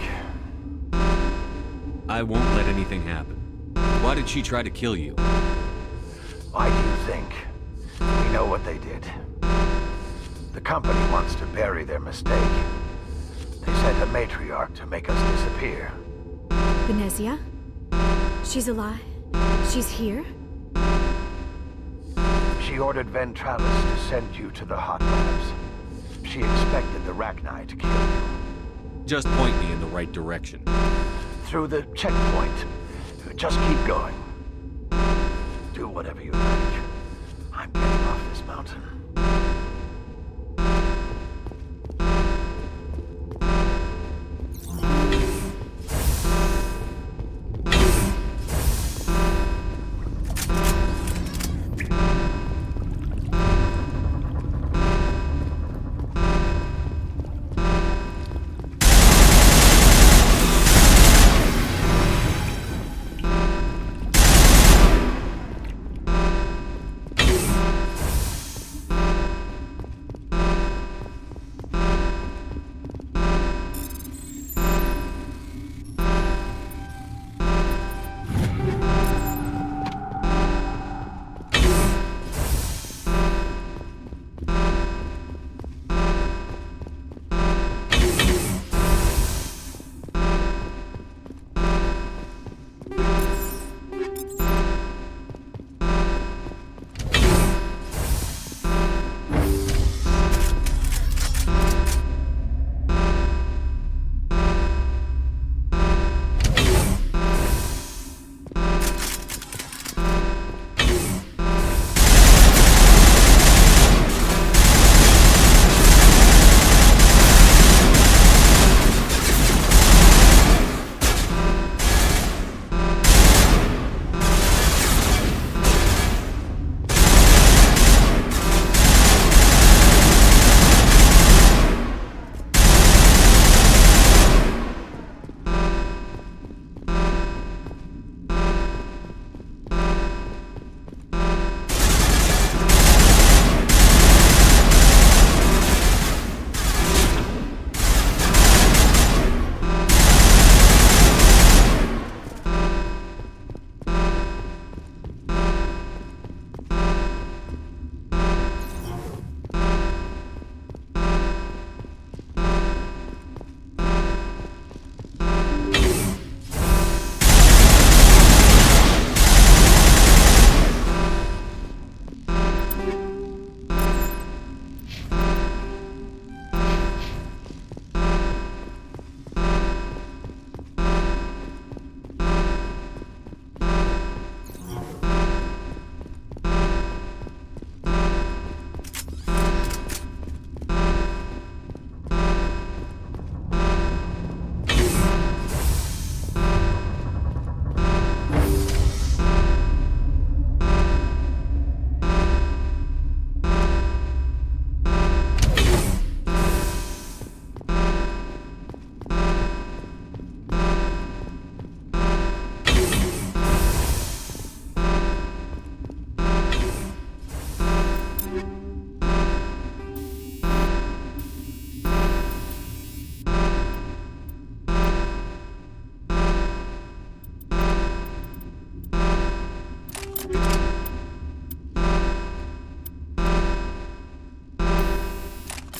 I won't let anything happen. Why did she try to kill you? Why do you think? We know what they did. The company wants to bury their mistake. They sent a matriarch to make us disappear. Venezia? She's alive? She's here? She ordered Ventralis to send you to the hot labs. She expected the Rachni to kill you. Just point me in the right direction. Through the checkpoint. Just keep going. Do whatever you like. I'm getting off this mountain.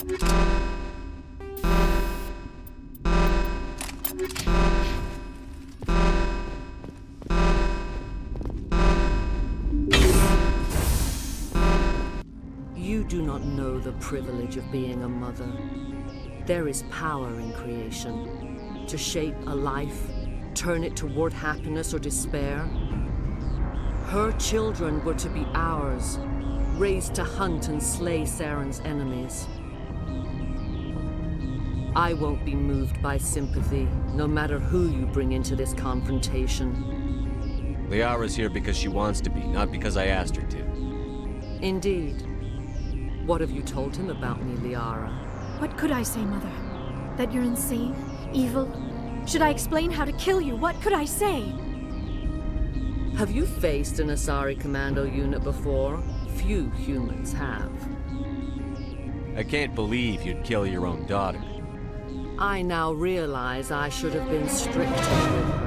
You do not know the privilege of being a mother. There is power in creation. To shape a life, turn it toward happiness or despair. Her children were to be ours, raised to hunt and slay Saren's enemies. I won't be moved by sympathy, no matter who you bring into this confrontation. Liara's here because she wants to be, not because I asked her to. Indeed. What have you told him about me, Liara? What could I say, Mother? That you're insane? Evil? Should I explain how to kill you? What could I say? Have you faced an Asari commando unit before? Few humans have. I can't believe you'd kill your own daughter. I now realize I should have been stricter with her.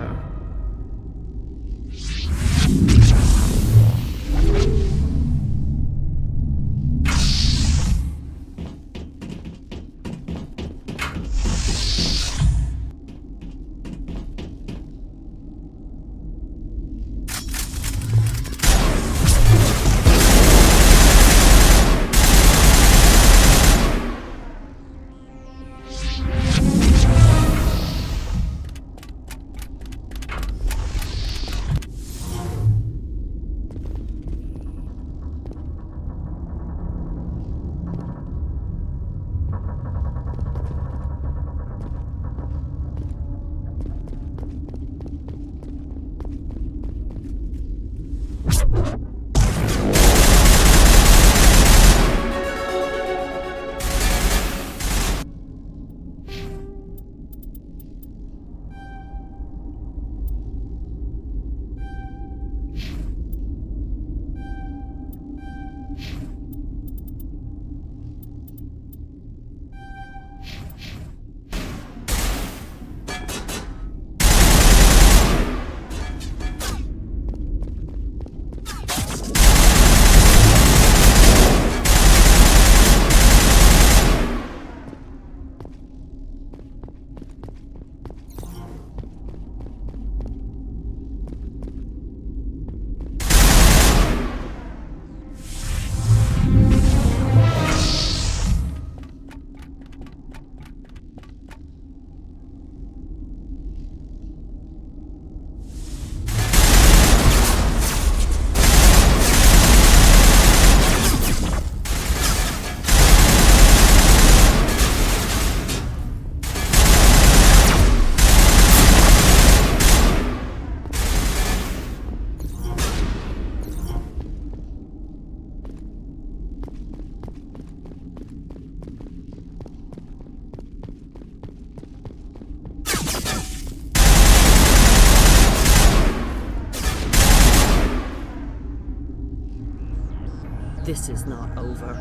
This is not over.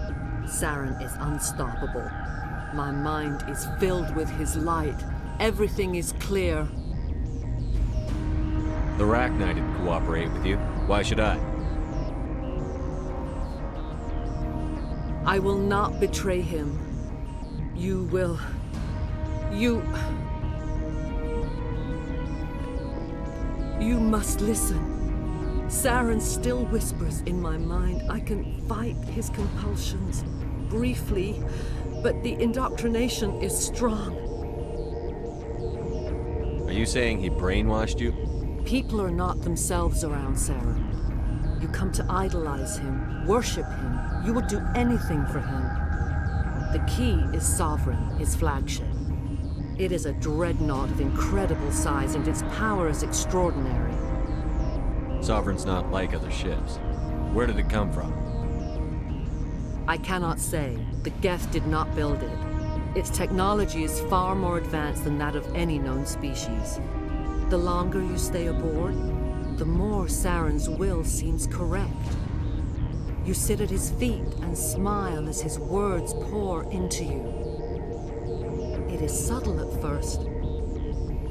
Saren is unstoppable. My mind is filled with his light. Everything is clear. The Rachni didn't cooperate with you. Why should I? I will not betray him. You will... You must listen. Saren still whispers in my mind. I can fight his compulsions, briefly, but the indoctrination is strong. Are you saying he brainwashed you? People are not themselves around Saren. You come to idolize him, worship him. You will do anything for him. The key is Sovereign, his flagship. It is a dreadnought of incredible size, and its power is extraordinary. Sovereign's not like other ships. Where did it come from? I cannot say. The Geth did not build it. Its technology is far more advanced than that of any known species. The longer you stay aboard, the more Saren's will seems correct. You sit at his feet and smile as his words pour into you. It is subtle at first.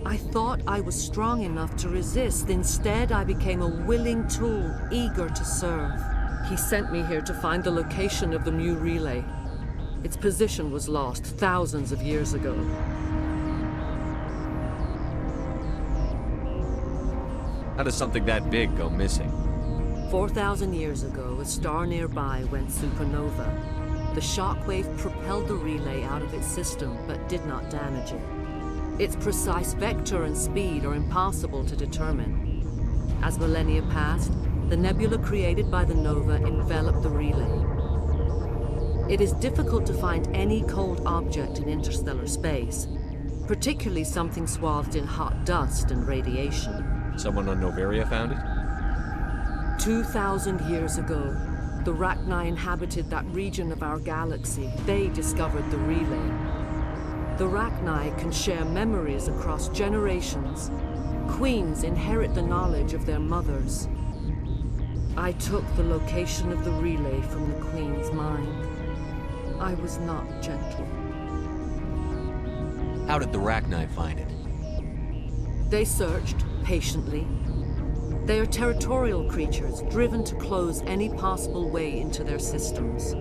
I thought I was strong enough to resist. Instead, I became a willing tool, eager to serve. He sent me here to find the location of the Mu relay. Its position was lost thousands of years ago. How does something that big go missing? 4,000 years ago, a star nearby went supernova. The shockwave propelled the relay out of its system, but did not damage it. Its precise vector and speed are impossible to determine. As millennia passed, the nebula created by the nova enveloped the relay. It is difficult to find any cold object in interstellar space, particularly something swathed in hot dust and radiation. Someone on Noveria found it? 2,000 years ago, the Rachni inhabited that region of our galaxy. They discovered the relay. The Rachni can share memories across generations. Queens inherit the knowledge of their mothers. I took the location of the relay from the Queen's mind. I was not gentle. How did the Rachni find it? They searched patiently. They are territorial creatures, driven to close any possible way into their systems.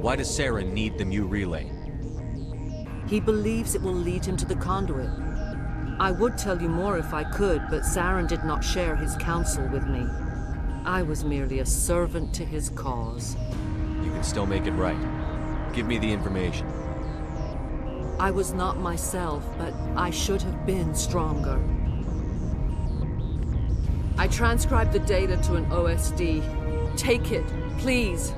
Why does Saren need the Mu relay? He believes it will lead him to the conduit. I would tell you more if I could, but Saren did not share his counsel with me. I was merely a servant to his cause. You can still make it right. Give me the information. I was not myself, but I should have been stronger. I transcribed the data to an OSD. Take it, please.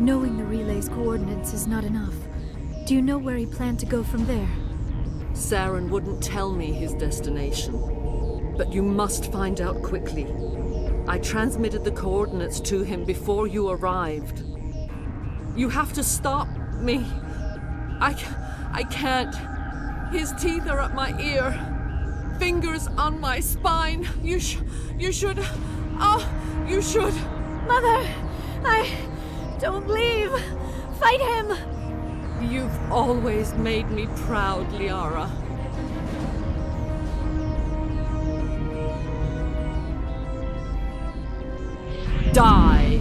Knowing the relay's coordinates is not enough. Do you know where he planned to go from there? Saren wouldn't tell me his destination. But you must find out quickly. I transmitted the coordinates to him before you arrived. You have to stop me. I can't. His teeth are at my ear. Fingers on my spine. You should. Oh, you should. Mother! Don't leave! Fight him! You've always made me proud, Liara. Die!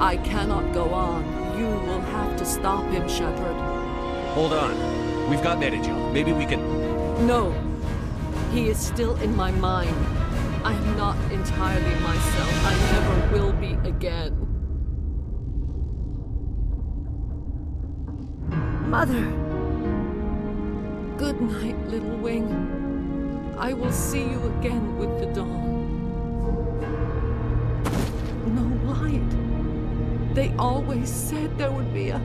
I cannot go on. You will have to stop him, Shepard. Hold on. We've got Metagel. Maybe we can... No. He is still in my mind. I am not entirely myself. I never will be again. Mother! Good night, little wing. I will see you again with the dawn. No light. They always said there would be a...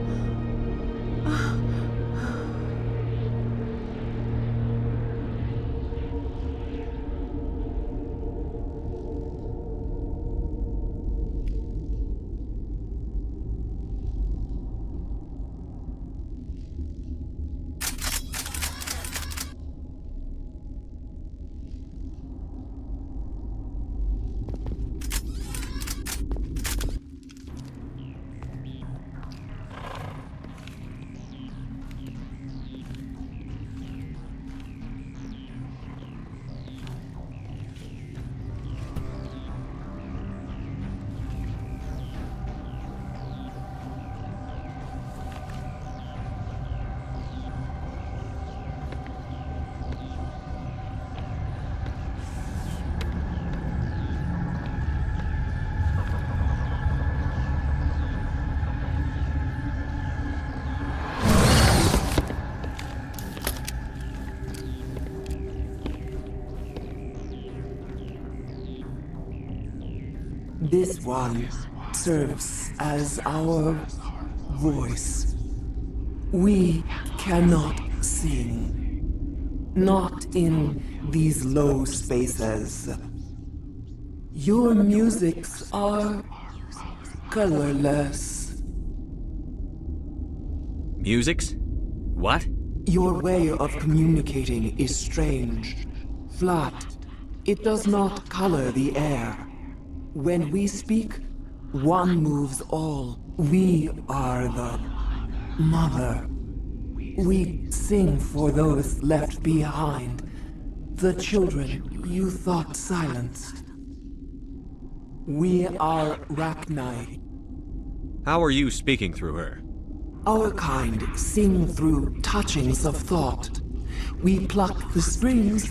This one serves as our voice. We cannot sing. Not in these low spaces. Your musics are colorless. Musics? What? Your way of communicating is strange. Flat. It does not color the air. When we speak, one moves all. We are the mother. We sing for those left behind, the children you thought silenced. We are Rachni. How are you speaking through her? Our kind sing through touchings of thought. We pluck the strings,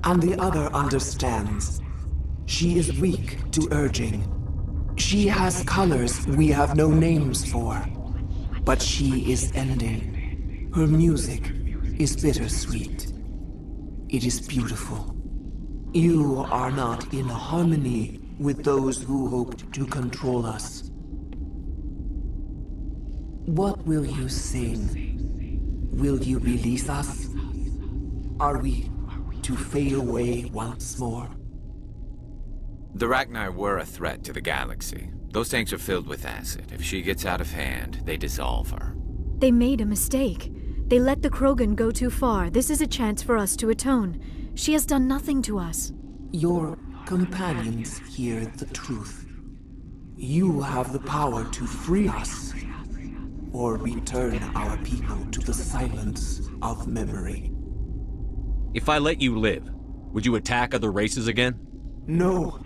and the other understands. She is weak to urging. She has colors we have no names for. But she is ending. Her music is bittersweet. It is beautiful. You are not in harmony with those who hoped to control us. What will you sing? Will you release us? Are we to fade away once more? The Rachni were a threat to the galaxy. Those tanks are filled with acid. If she gets out of hand, they dissolve her. They made a mistake. They let the Krogan go too far. This is a chance for us to atone. She has done nothing to us. Your companions hear the truth. You have the power to free us, or return our people to the silence of memory. If I let you live, would you attack other races again? No,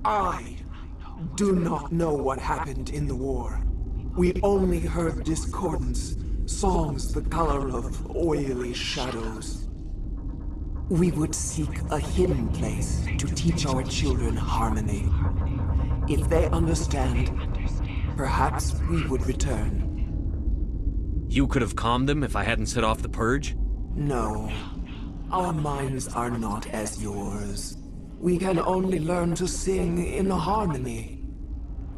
I do not know what happened in the war. We only heard discordance, songs the color of oily shadows. We would seek a hidden place to teach our children harmony. If they understand, perhaps we would return. You could have calmed them if I hadn't set off the purge? No. Our minds are not as yours. We can only learn to sing in harmony.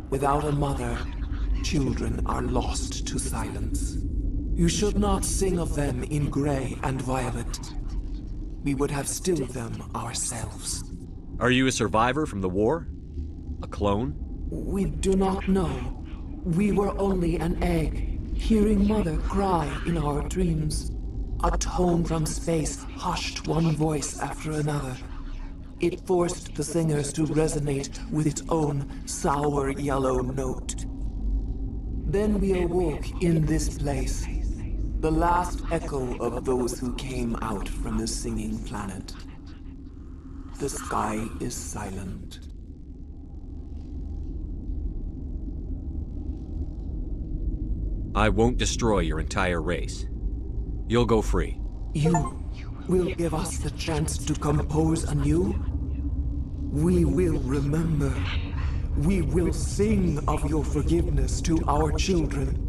Without a mother, children are lost to silence. You should not sing of them in gray and violet. We would have stilled them ourselves. Are you a survivor from the war? A clone? We do not know. We were only an egg, hearing Mother cry in our dreams. A tone from space hushed one voice after another. It forced the singers to resonate with its own sour yellow note. Then we awoke in this place, the last echo of those who came out from the singing planet. The sky is silent. I won't destroy your entire race. You'll go free. You will give us the chance to compose anew? We will remember. We will sing of your forgiveness to our children.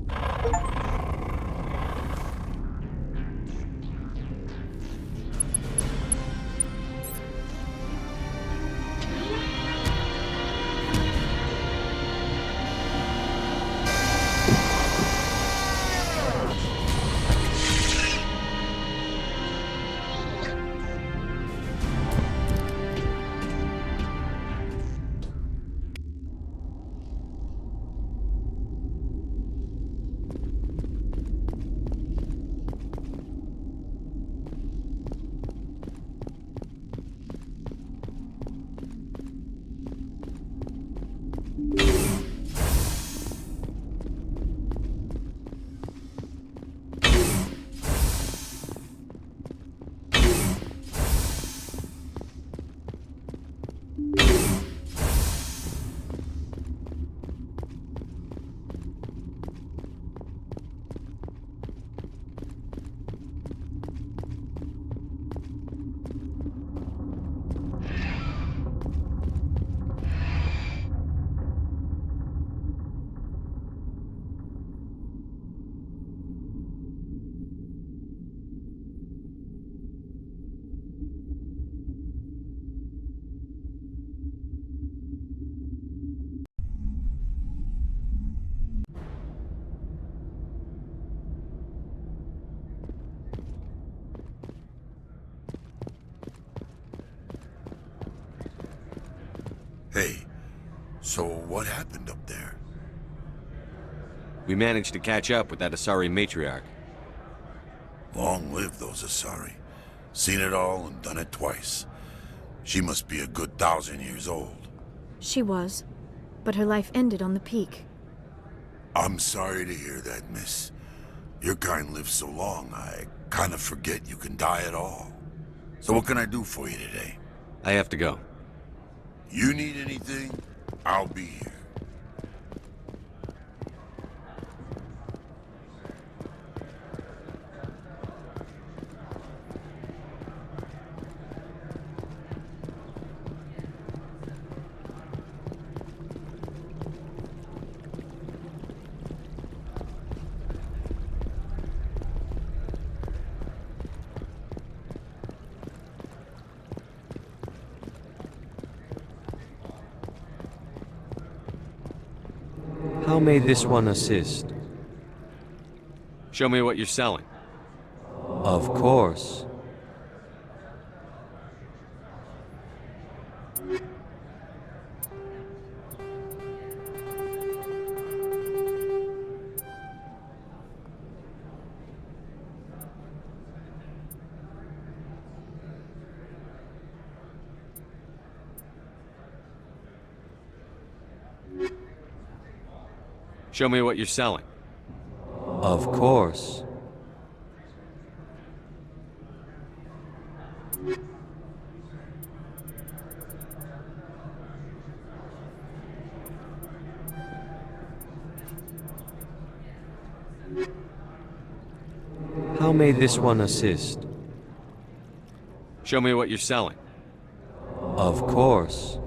Hey, so what happened up there? We managed to catch up with that Asari matriarch. Long live those Asari. Seen it all and done it twice. She must be a good 1,000 years old. She was, but her life ended on the peak. I'm sorry to hear that, miss. Your kind lives so long, I kind of forget you can die at all. So what can I do for you today? I have to go. You need anything, I'll be here. How may this one assist? Show me what you're selling. Of course. Show me what you're selling. Of course. How may this one assist? Show me what you're selling. Of course.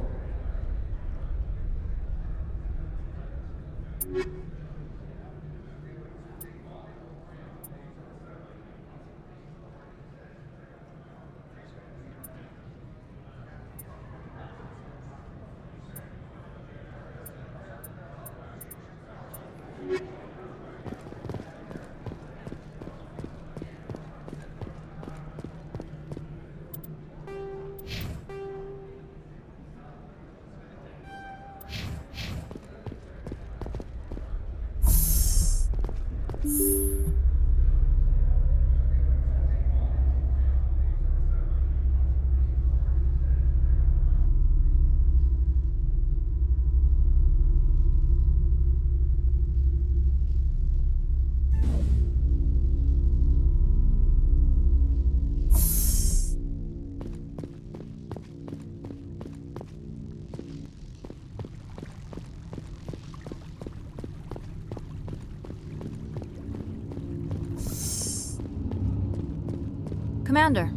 Commander,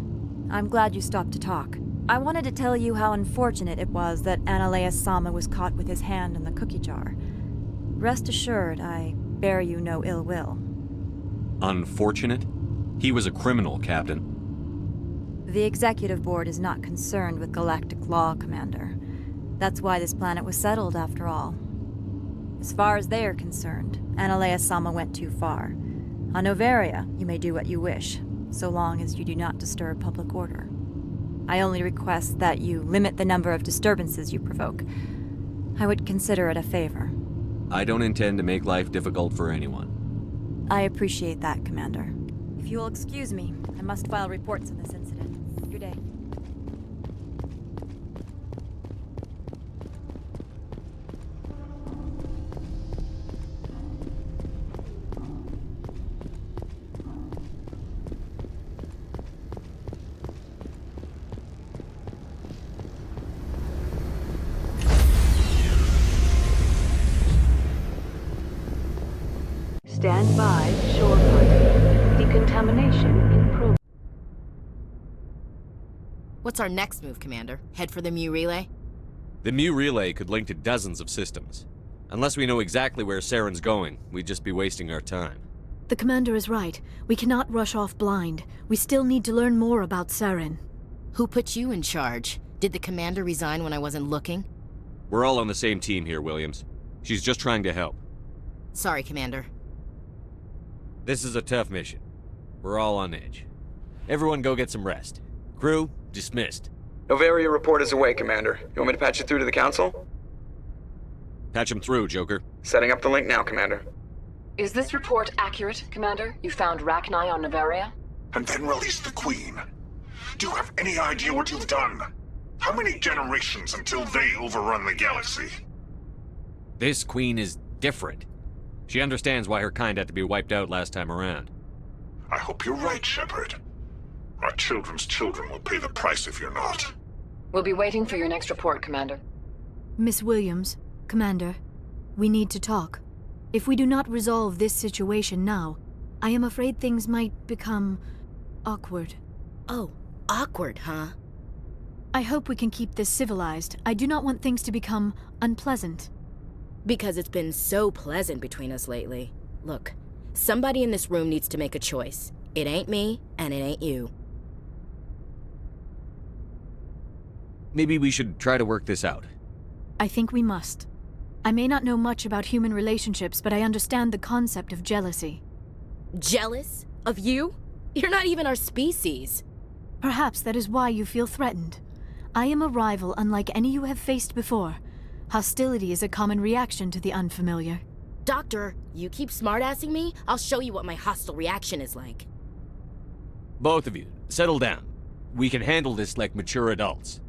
I'm glad you stopped to talk. I wanted to tell you how unfortunate it was that Analea-sama was caught with his hand in the cookie jar. Rest assured, I bear you no ill will. Unfortunate? He was a criminal, Captain. The Executive Board is not concerned with galactic law, Commander. That's why this planet was settled, after all. As far as they are concerned, Analea-sama went too far. On Noveria, you may do what you wish, so long as you do not disturb public order. I only request that you limit the number of disturbances you provoke. I would consider it a favor. I don't intend to make life difficult for anyone. I appreciate that, Commander. If you will excuse me, I must file reports on this incident. Good day. Stand by, shore party. Decontamination in progress. What's our next move, Commander? Head for the Mu Relay? The Mu Relay could link to dozens of systems. Unless we know exactly where Saren's going, we'd just be wasting our time. The Commander is right. We cannot rush off blind. We still need to learn more about Saren. Who put you in charge? Did the Commander resign when I wasn't looking? We're all on the same team here, Williams. She's just trying to help. Sorry, Commander. This is a tough mission. We're all on edge. Everyone go get some rest. Crew, dismissed. Noveria report is away, Commander. You want me to patch it through to the Council? Patch him through, Joker. Setting up the link now, Commander. Is this report accurate, Commander? You found Rachni on Noveria? And then released the Queen. Do you have any idea what you've done? How many generations until they overrun the galaxy? This Queen is different. She understands why her kind had to be wiped out last time around. I hope you're right, Shepard. Our children's children will pay the price if you're not. We'll be waiting for your next report, Commander. Miss Williams, Commander, we need to talk. If we do not resolve this situation now, I am afraid things might become awkward. Oh, awkward, huh? I hope we can keep this civilized. I do not want things to become unpleasant. Because it's been so pleasant between us lately. Look, somebody in this room needs to make a choice. It ain't me, and it ain't you. Maybe we should try to work this out. I think we must. I may not know much about human relationships, but I understand the concept of jealousy. Jealous? Of you? You're not even our species. Perhaps that is why you feel threatened. I am a rival unlike any you have faced before. Hostility is a common reaction to the unfamiliar. Doctor, you keep smartassing me, I'll show you what my hostile reaction is like. Both of you, settle down. We can handle this like mature adults.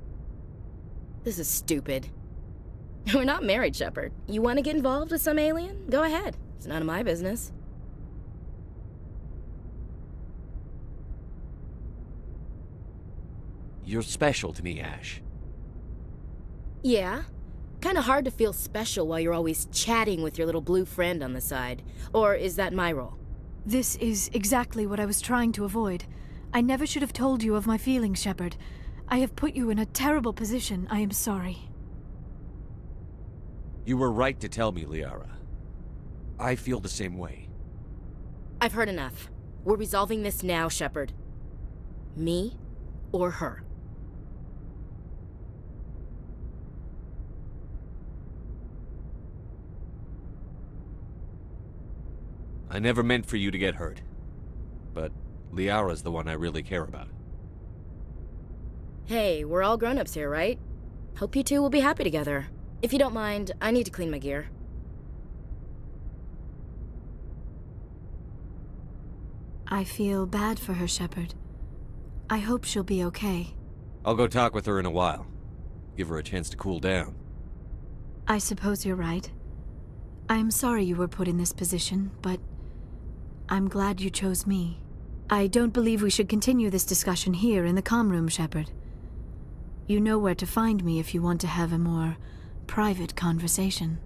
This is stupid. We're not married, Shepard. You want to get involved with some alien? Go ahead. It's none of my business. You're special to me, Ash. Yeah? Kinda hard to feel special while you're always chatting with your little blue friend on the side. Or is that my role? This is exactly what I was trying to avoid. I never should have told you of my feelings, Shepard. I have put you in a terrible position. I am sorry. You were right to tell me, Liara. I feel the same way. I've heard enough. We're resolving this now, Shepard. Me or her. I never meant for you to get hurt. But Liara's the one I really care about. Hey, we're all grown-ups here, right? Hope you two will be happy together. If you don't mind, I need to clean my gear. I feel bad for her, Shepard. I hope she'll be okay. I'll go talk with her in a while. Give her a chance to cool down. I suppose you're right. I'm sorry you were put in this position, but I'm glad you chose me. I don't believe we should continue this discussion here in the comm room, Shepard. You know where to find me if you want to have a more private conversation.